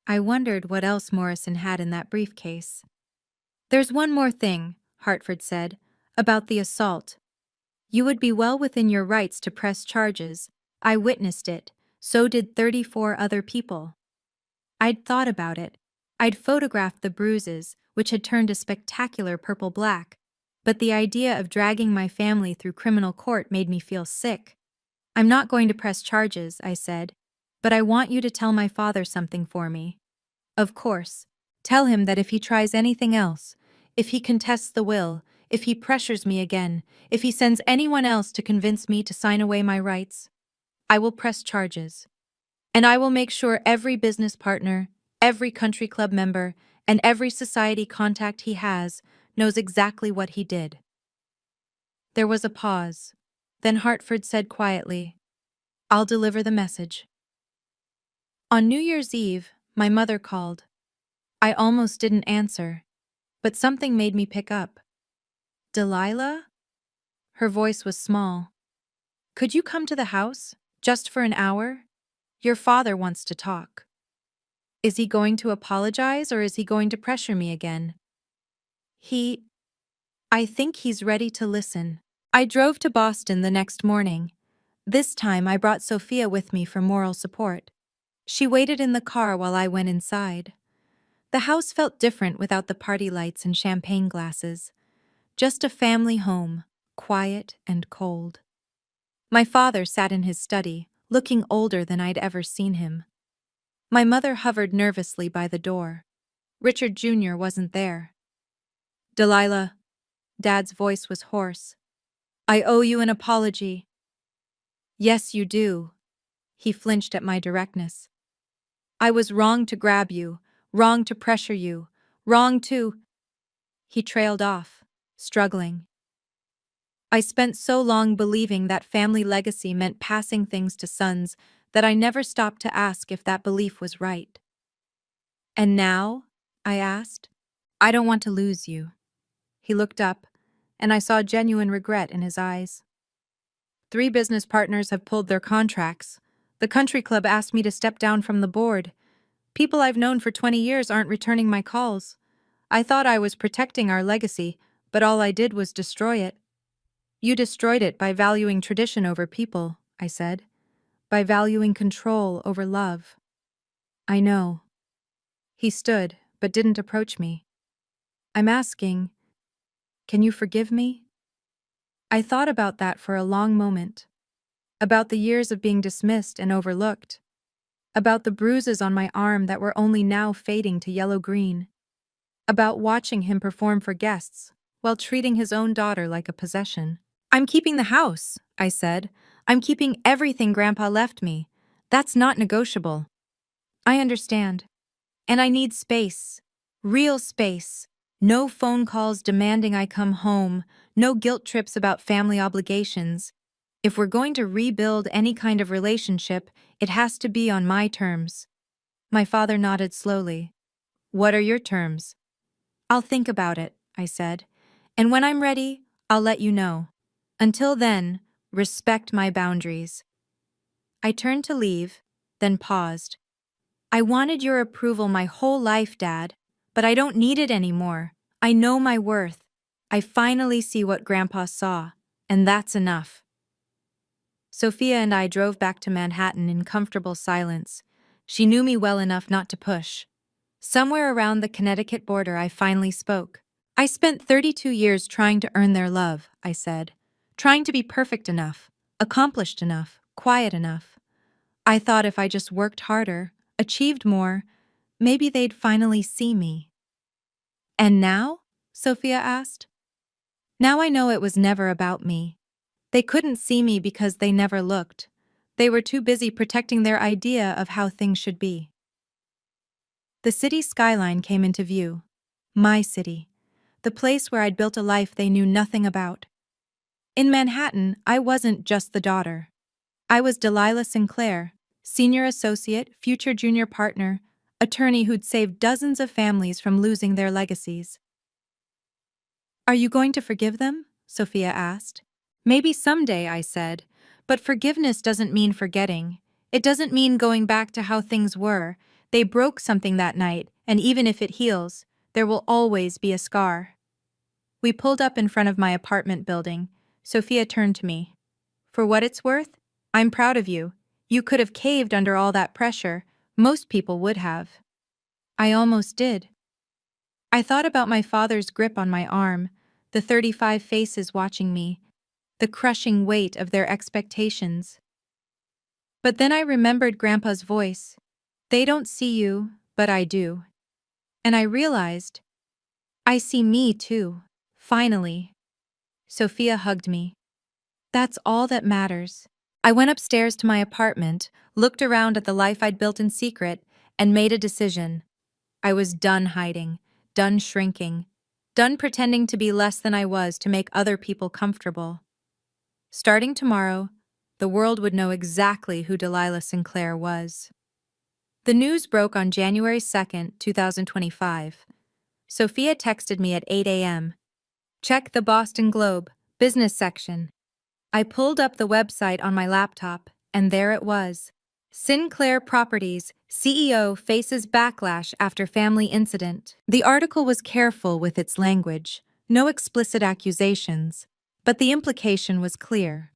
I wondered what else Morrison had in that briefcase. There's one more thing, Hartford said, about the assault. You would be well within your rights to press charges. I witnessed it. So did 34 other people. I'd thought about it. I'd photographed the bruises, which had turned a spectacular purple-black, but the idea of dragging my family through criminal court made me feel sick. I'm not going to press charges, I said, but I want you to tell my father something for me. Of course. Tell him that if he tries anything else, if he contests the will, if he pressures me again, if he sends anyone else to convince me to sign away my rights, I will press charges. And I will make sure every business partner, every country club member, and every society contact he has knows exactly what he did. There was a pause. Then Hartford said quietly, I'll deliver the message. On New Year's Eve, my mother called. I almost didn't answer, but something made me pick up. Delilah? Her voice was small. Could you come to the house, just for an hour? Your father wants to talk. Is he going to apologize or is he going to pressure me again? I think he's ready to listen. I drove to Boston the next morning. This time I brought Sophia with me for moral support. She waited in the car while I went inside. The house felt different without the party lights and champagne glasses. Just a family home, quiet and cold. My father sat in his study, looking older than I'd ever seen him. My mother hovered nervously by the door. Richard Jr. wasn't there. Delilah, Dad's voice was hoarse. I owe you an apology. Yes, you do. He flinched at my directness. I was wrong to grab you, wrong to pressure you, wrong to... He trailed off, struggling. I spent so long believing that family legacy meant passing things to sons that I never stopped to ask if that belief was right. And now? I asked. I don't want to lose you. He looked up, and I saw genuine regret in his eyes. 3 business partners have pulled their contracts. The country club asked me to step down from the board. People I've known for 20 years aren't returning my calls. I thought I was protecting our legacy, but all I did was destroy it. You destroyed it by valuing tradition over people, I said. By valuing control over love. I know. He stood, but didn't approach me. I'm asking, can you forgive me? I thought about that for a long moment. About the years of being dismissed and overlooked. About the bruises on my arm that were only now fading to yellow-green. About watching him perform for guests while treating his own daughter like a possession. I'm keeping the house, I said. I'm keeping everything Grandpa left me. That's not negotiable. I understand. And I need space. Real space. No phone calls demanding I come home. No guilt trips about family obligations. If we're going to rebuild any kind of relationship, it has to be on my terms. My father nodded slowly. What are your terms? I'll think about it, I said. And when I'm ready, I'll let you know. Until then, respect my boundaries. I turned to leave, then paused. I wanted your approval my whole life, Dad, but I don't need it anymore. I know my worth. I finally see what Grandpa saw, and that's enough. Sophia and I drove back to Manhattan in comfortable silence. She knew me well enough not to push. Somewhere around the Connecticut border, I finally spoke. I spent 32 years trying to earn their love, I said. Trying to be perfect enough, accomplished enough, quiet enough. I thought if I just worked harder, achieved more, maybe they'd finally see me. And now? Sophia asked. Now I know it was never about me. They couldn't see me because they never looked. They were too busy protecting their idea of how things should be. The city skyline came into view. My city. The place where I'd built a life they knew nothing about. In Manhattan, I wasn't just the daughter. I was Delilah Sinclair, senior associate, future junior partner, attorney who'd saved dozens of families from losing their legacies. Are you going to forgive them? Sophia asked. Maybe someday, I said, but forgiveness doesn't mean forgetting. It doesn't mean going back to how things were. They broke something that night, and even if it heals, there will always be a scar. We pulled up in front of my apartment building. Sophia turned to me. For what it's worth, I'm proud of you. You could have caved under all that pressure. Most people would have. I almost did. I thought about my father's grip on my arm, the 35 faces watching me, the crushing weight of their expectations. But then I remembered Grandpa's voice. They don't see you, but I do. And I realized, I see me too. Finally. Sophia hugged me. That's all that matters. I went upstairs to my apartment, looked around at the life I'd built in secret, and made a decision. I was done hiding, done shrinking, done pretending to be less than I was to make other people comfortable. Starting tomorrow, the world would know exactly who Delilah Sinclair was. The news broke on January 2nd, 2025. Sophia texted me at 8 a.m. Check the Boston Globe, business section. I pulled up the website on my laptop, and there it was. Sinclair Properties CEO faces backlash after family incident. The article was careful with its language, no explicit accusations, but the implication was clear.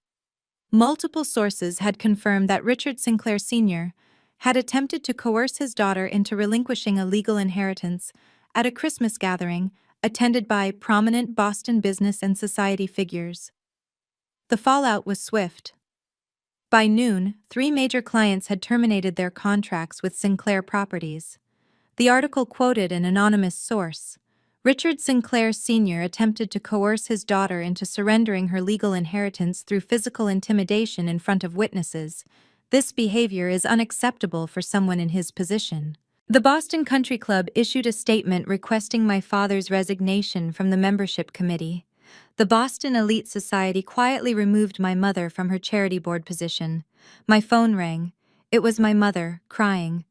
Multiple sources had confirmed that Richard Sinclair Sr. had attempted to coerce his daughter into relinquishing a legal inheritance at a Christmas gathering attended by prominent Boston business and society figures. The fallout was swift. By noon, 3 major clients had terminated their contracts with Sinclair Properties. The article quoted an anonymous source. Richard Sinclair Sr. attempted to coerce his daughter into surrendering her legal inheritance through physical intimidation in front of witnesses. This behavior is unacceptable for someone in his position. The Boston Country Club issued a statement requesting my father's resignation from the membership committee. The Boston Elite Society quietly removed my mother from her charity board position. My phone rang. It was my mother, crying.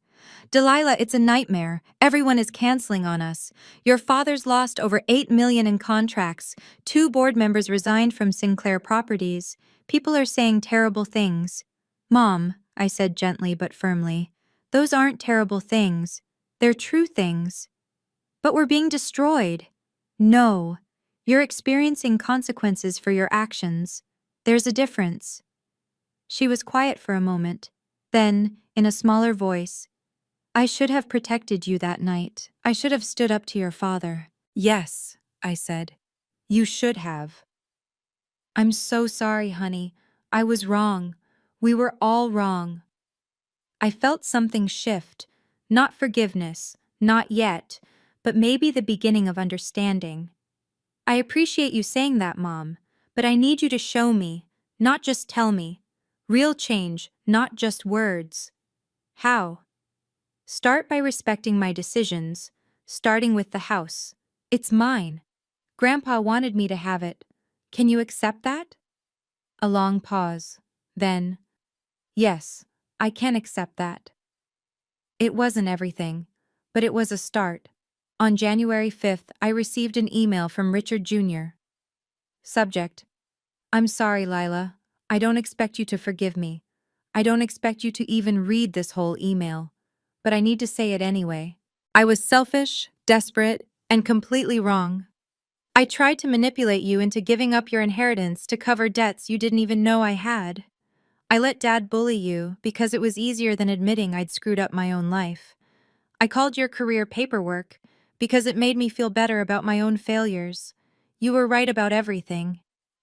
Delilah, it's a nightmare. Everyone is canceling on us. Your father's lost over $8 million in contracts. 2 board members resigned from Sinclair Properties. People are saying terrible things. Mom, I said gently but firmly, those aren't terrible things. They're true things. But we're being destroyed. No. You're experiencing consequences for your actions. There's a difference. She was quiet for a moment. Then, in a smaller voice, I should have protected you that night. I should have stood up to your father. Yes, I said. You should have. I'm so sorry, honey. I was wrong. We were all wrong. I felt something shift. Not forgiveness, not yet, but maybe the beginning of understanding. I appreciate you saying that, Mom, but I need you to show me, not just tell me. Real change, not just words. How? Start by respecting my decisions, starting with the house. It's mine. Grandpa wanted me to have it. Can you accept that? A long pause. Then, yes, I can accept that. It wasn't everything, but it was a start. On January 5th, I received an email from Richard Jr. Subject: I'm sorry, Lila. I don't expect you to forgive me. I don't expect you to even read this whole email. But I need to say it anyway. I was selfish, desperate, and completely wrong. I tried to manipulate you into giving up your inheritance to cover debts you didn't even know I had. I let Dad bully you because it was easier than admitting I'd screwed up my own life. I called your career paperwork because it made me feel better about my own failures. You were right about everything.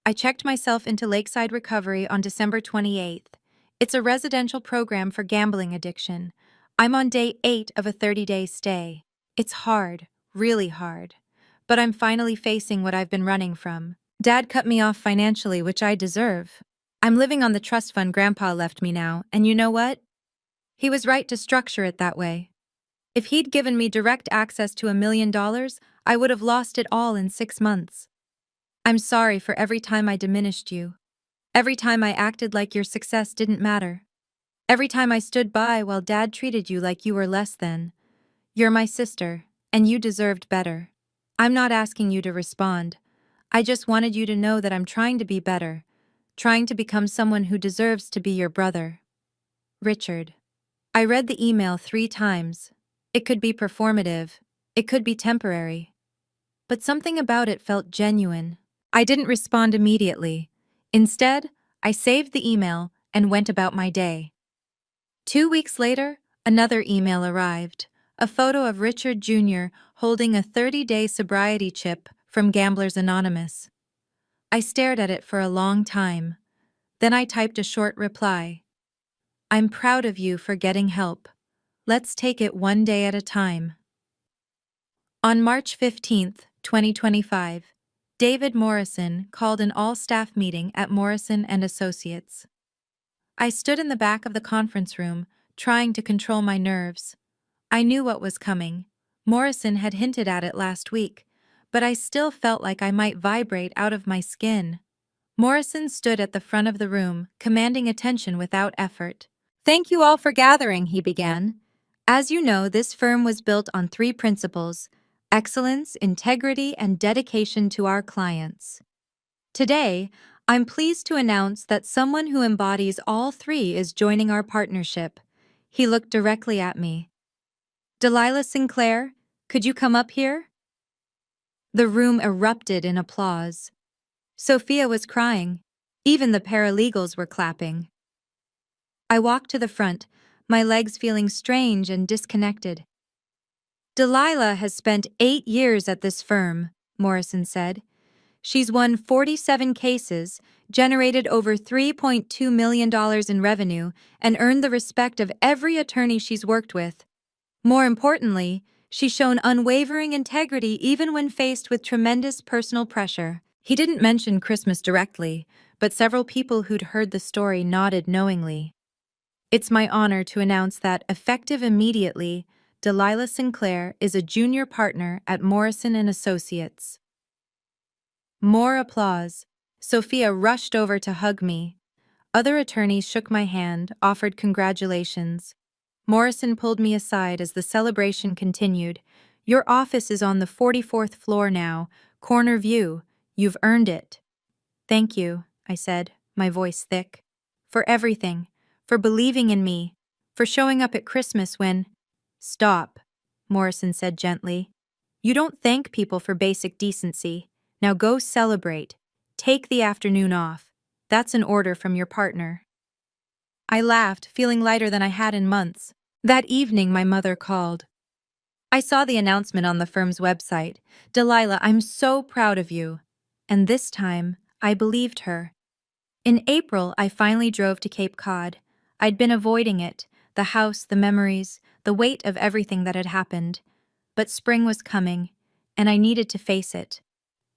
I checked myself into Lakeside Recovery on December 28th. It's a residential program for gambling addiction. I'm on day 8 of a 30-day stay. It's hard, really hard. But I'm finally facing what I've been running from. Dad cut me off financially, which I deserve. I'm living on the trust fund Grandpa left me now, and you know what? He was right to structure it that way. If he'd given me direct access to $1 million, I would have lost it all in 6 months. I'm sorry for every time I diminished you. Every time I acted like your success didn't matter. Every time I stood by while Dad treated you like you were less than. You're my sister, and you deserved better. I'm not asking you to respond. I just wanted you to know that I'm trying to be better, trying to become someone who deserves to be your brother. Richard. I read the email 3 times. It could be performative. It could be temporary. But something about it felt genuine. I didn't respond immediately. Instead, I saved the email and went about my day. 2 weeks later, another email arrived. A photo of Richard Jr. holding a 30-day sobriety chip from Gamblers Anonymous. I stared at it for a long time. Then I typed a short reply. I'm proud of you for getting help. Let's take it one day at a time. On March 15, 2025, David Morrison called an all-staff meeting at Morrison and Associates. I stood in the back of the conference room, trying to control my nerves. I knew what was coming. Morrison had hinted at it last week, but I still felt like I might vibrate out of my skin. Morrison stood at the front of the room, commanding attention without effort. Thank you all for gathering, he began. As you know, this firm was built on 3 principles: excellence, integrity, and dedication to our clients. Today, I'm pleased to announce that someone who embodies all 3 is joining our partnership. He looked directly at me. Delilah Sinclair, could you come up here? The room erupted in applause. Sophia was crying. Even the paralegals were clapping. I walked to the front, my legs feeling strange and disconnected. Delilah has spent 8 years at this firm, Morrison said. She's won 47 cases, generated over $3.2 million in revenue, and earned the respect of every attorney she's worked with. More importantly, she's shown unwavering integrity even when faced with tremendous personal pressure. He didn't mention Christmas directly, but several people who'd heard the story nodded knowingly. It's my honor to announce that, effective immediately, Delilah Sinclair is a junior partner at Morrison and Associates. More applause. Sophia rushed over to hug me. Other attorneys shook my hand, offered congratulations. Morrison pulled me aside as the celebration continued. Your office is on the 44th floor now, corner view. You've earned it. Thank you, I said, my voice thick. For everything. For believing in me. For showing up at Christmas when— Stop, Morrison said gently. You don't thank people for basic decency. Now go celebrate. Take the afternoon off. That's an order from your partner. I laughed, feeling lighter than I had in months. That evening, my mother called. I saw the announcement on the firm's website. Delilah, I'm so proud of you. And this time, I believed her. In April, I finally drove to Cape Cod. I'd been avoiding it, the house, the memories, the weight of everything that had happened. But spring was coming, and I needed to face it.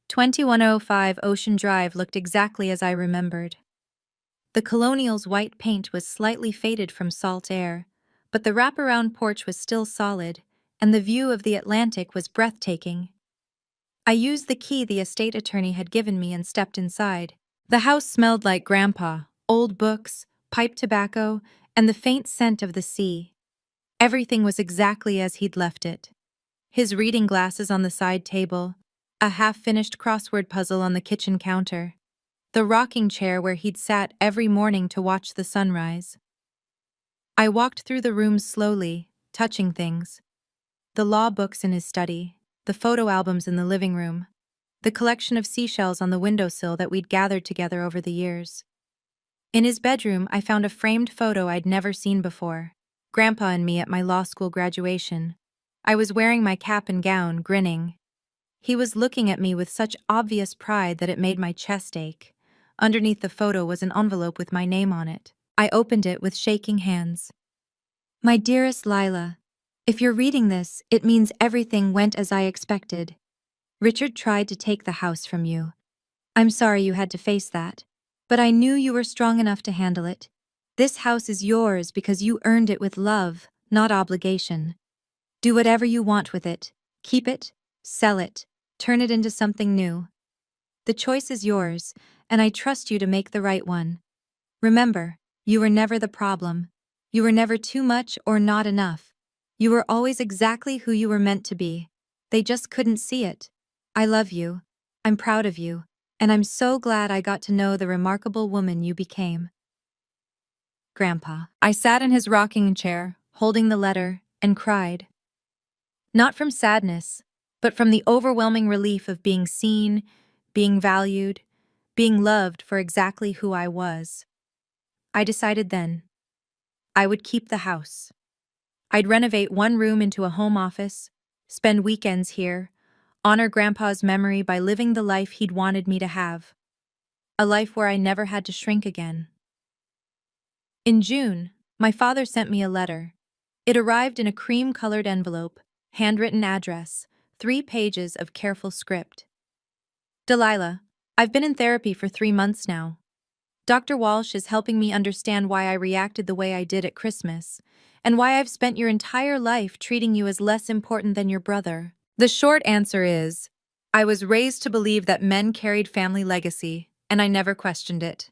2105 Ocean Drive looked exactly as I remembered. The Colonial's white paint was slightly faded from salt air, but the wraparound porch was still solid, and the view of the Atlantic was breathtaking. I used the key the estate attorney had given me and stepped inside. The house smelled like Grandpa, old books, pipe tobacco, and the faint scent of the sea. Everything was exactly as he'd left it. His reading glasses on the side table, a half-finished crossword puzzle on the kitchen counter, the rocking chair where he'd sat every morning to watch the sunrise. I walked through the rooms slowly, touching things. The law books in his study, the photo albums in the living room, the collection of seashells on the windowsill that we'd gathered together over the years. In his bedroom, I found a framed photo I'd never seen before. Grandpa and me at my law school graduation. I was wearing my cap and gown, grinning. He was looking at me with such obvious pride that it made my chest ache. Underneath the photo was an envelope with my name on it. I opened it with shaking hands. My dearest Lila, if you're reading this, it means everything went as I expected. Richard tried to take the house from you. I'm sorry you had to face that, but I knew you were strong enough to handle it. This house is yours because you earned it with love, not obligation. Do whatever you want with it. Keep it, sell it, turn it into something new. The choice is yours, and I trust you to make the right one. Remember, you were never the problem. You were never too much or not enough. You were always exactly who you were meant to be. They just couldn't see it. I love you. I'm proud of you. And I'm so glad I got to know the remarkable woman you became. Grandpa. I sat in his rocking chair, holding the letter, and cried. Not from sadness, but from the overwhelming relief of being seen, being valued, being loved for exactly who I was. I decided then, I would keep the house. I'd renovate one room into a home office, spend weekends here, honor Grandpa's memory by living the life he'd wanted me to have. A life where I never had to shrink again. In June, my father sent me a letter. It arrived in a cream-colored envelope, handwritten address, 3 pages of careful script. Delilah, I've been in therapy for 3 months now. Dr. Walsh is helping me understand why I reacted the way I did at Christmas, and why I've spent your entire life treating you as less important than your brother. The short answer is, I was raised to believe that men carried family legacy, and I never questioned it.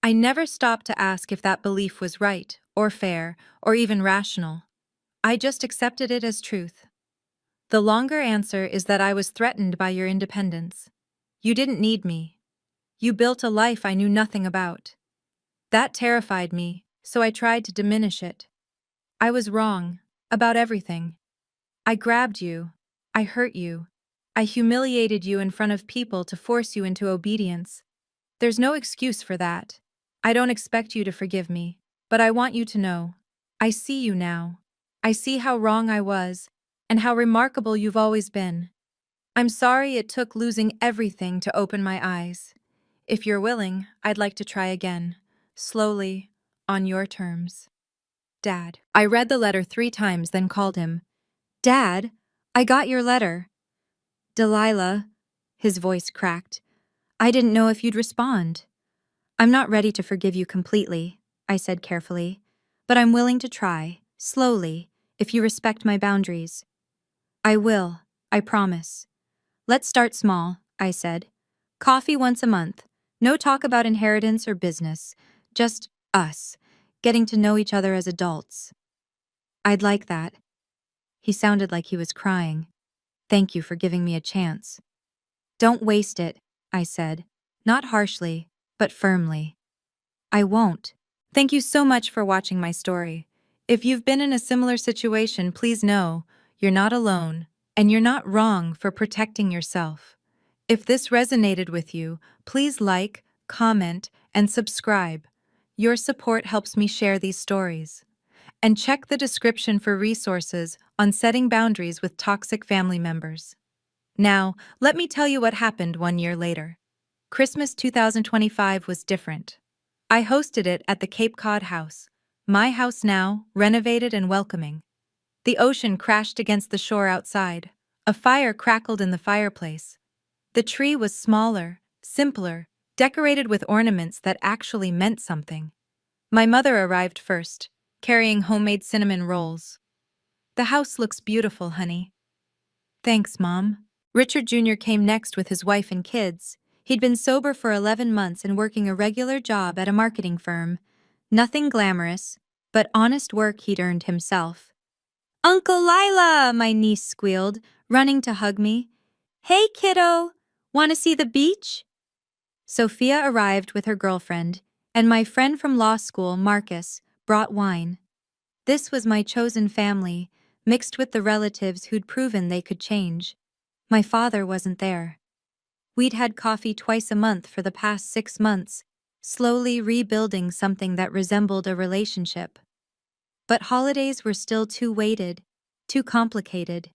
I never stopped to ask if that belief was right, or fair, or even rational. I just accepted it as truth. The longer answer is that I was threatened by your independence. You didn't need me. You built a life I knew nothing about. That terrified me, so I tried to diminish it. I was wrong, about everything. I grabbed you. I hurt you. I humiliated you in front of people to force you into obedience. There's no excuse for that. I don't expect you to forgive me, but I want you to know. I see you now. I see how wrong I was, and how remarkable you've always been. I'm sorry it took losing everything to open my eyes. If you're willing, I'd like to try again. Slowly, on your terms. Dad. I read the letter 3 times, then called him. Dad, I got your letter. Delilah, his voice cracked. I didn't know if you'd respond. I'm not ready to forgive you completely, I said carefully, but I'm willing to try, slowly, if you respect my boundaries. I will, I promise. Let's start small, I said. Coffee once a month. No talk about inheritance or business. Just us, getting to know each other as adults. I'd like that. He sounded like he was crying. Thank you for giving me a chance. Don't waste it, I said, not harshly, but firmly. I won't. Thank you so much for watching my story. If you've been in a similar situation, please know you're not alone, and you're not wrong for protecting yourself. If this resonated with you, please like, comment, and subscribe. Your support helps me share these stories. And check the description for resources on setting boundaries with toxic family members. Now, let me tell you what happened 1 year later. Christmas 2025 was different. I hosted it at the Cape Cod house, my house now, renovated and welcoming. The ocean crashed against the shore outside. A fire crackled in the fireplace. The tree was smaller, simpler, decorated with ornaments that actually meant something. My mother arrived first, carrying homemade cinnamon rolls. The house looks beautiful, honey. Thanks, Mom. Richard Jr. came next with his wife and kids. He'd been sober for 11 months and working a regular job at a marketing firm. Nothing glamorous, but honest work he'd earned himself. Uncle Lila, my niece squealed, running to hug me. Hey, kiddo, want to see the beach? Sophia arrived with her girlfriend, and my friend from law school, Marcus, brought wine. This was my chosen family, mixed with the relatives who'd proven they could change. My father wasn't there. We'd had coffee twice a month for the past 6 months, slowly rebuilding something that resembled a relationship. But holidays were still too weighted, too complicated.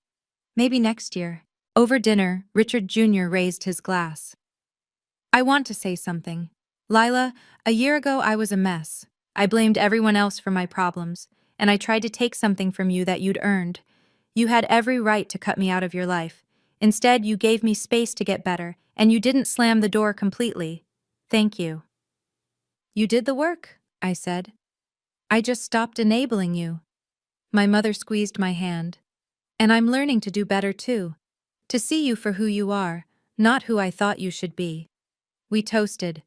Maybe next year. Over dinner, Richard Jr. raised his glass. I want to say something. Lila, a year ago I was a mess. I blamed everyone else for my problems, and I tried to take something from you that you'd earned. You had every right to cut me out of your life. Instead, you gave me space to get better, and you didn't slam the door completely. Thank you. You did the work, I said. I just stopped enabling you. My mother squeezed my hand. And I'm learning to do better too. To see you for who you are, not who I thought you should be. We toasted.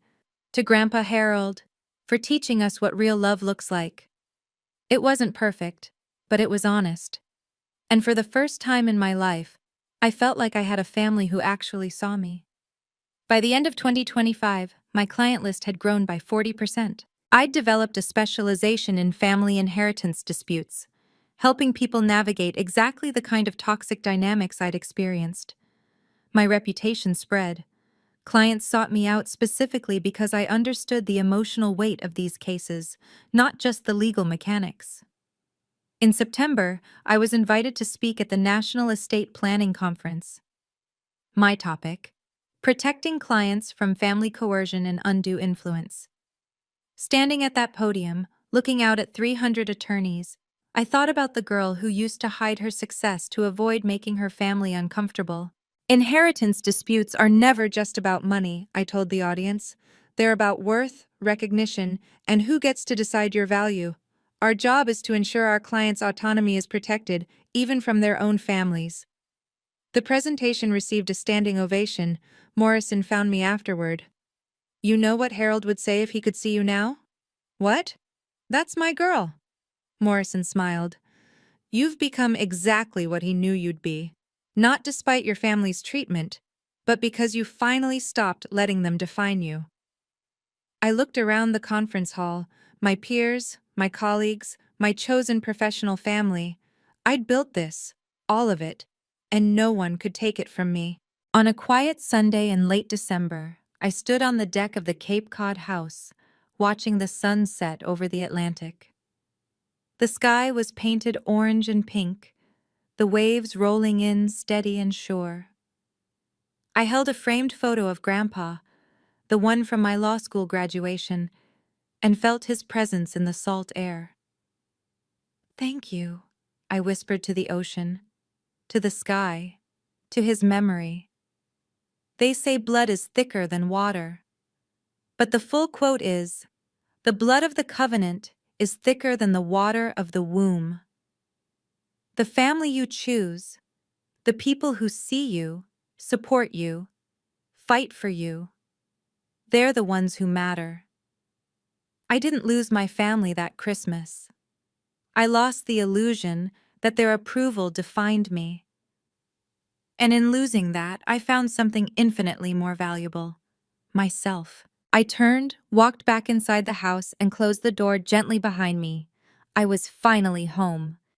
To Grandpa Harold, for teaching us what real love looks like. It wasn't perfect, but it was honest. And for the first time in my life, I felt like I had a family who actually saw me. By the end of 2025, my client list had grown by 40%. I'd developed a specialization in family inheritance disputes, helping people navigate exactly the kind of toxic dynamics I'd experienced. My reputation spread. Clients sought me out specifically because I understood the emotional weight of these cases, not just the legal mechanics. In September, I was invited to speak at the National Estate Planning Conference. My topic: protecting clients from family coercion and undue influence. Standing at that podium, looking out at 300 attorneys, I thought about the girl who used to hide her success to avoid making her family uncomfortable. Inheritance disputes are never just about money, I told the audience. They're about worth, recognition, and who gets to decide your value. Our job is to ensure our clients' autonomy is protected, even from their own families. The presentation received a standing ovation. Morrison found me afterward. You know what Harold would say if he could see you now? What? That's my girl. Morrison smiled. You've become exactly what he knew you'd be. Not despite your family's treatment, but because you finally stopped letting them define you. I looked around the conference hall, my peers, my colleagues, my chosen professional family. I'd built this, all of it, and no one could take it from me. On a quiet Sunday in late December, I stood on the deck of the Cape Cod house, watching the sun set over the Atlantic. The sky was painted orange and pink, the waves rolling in steady and sure. I held a framed photo of Grandpa, the one from my law school graduation, and felt his presence in the salt air. Thank you, I whispered to the ocean, to the sky, to his memory. They say blood is thicker than water. But the full quote is, "The blood of the covenant is thicker than the water of the womb." The family you choose, the people who see you, support you, fight for you, they're the ones who matter. I didn't lose my family that Christmas. I lost the illusion that their approval defined me. And in losing that, I found something infinitely more valuable: myself. I turned, walked back inside the house, and closed the door gently behind me. I was finally home.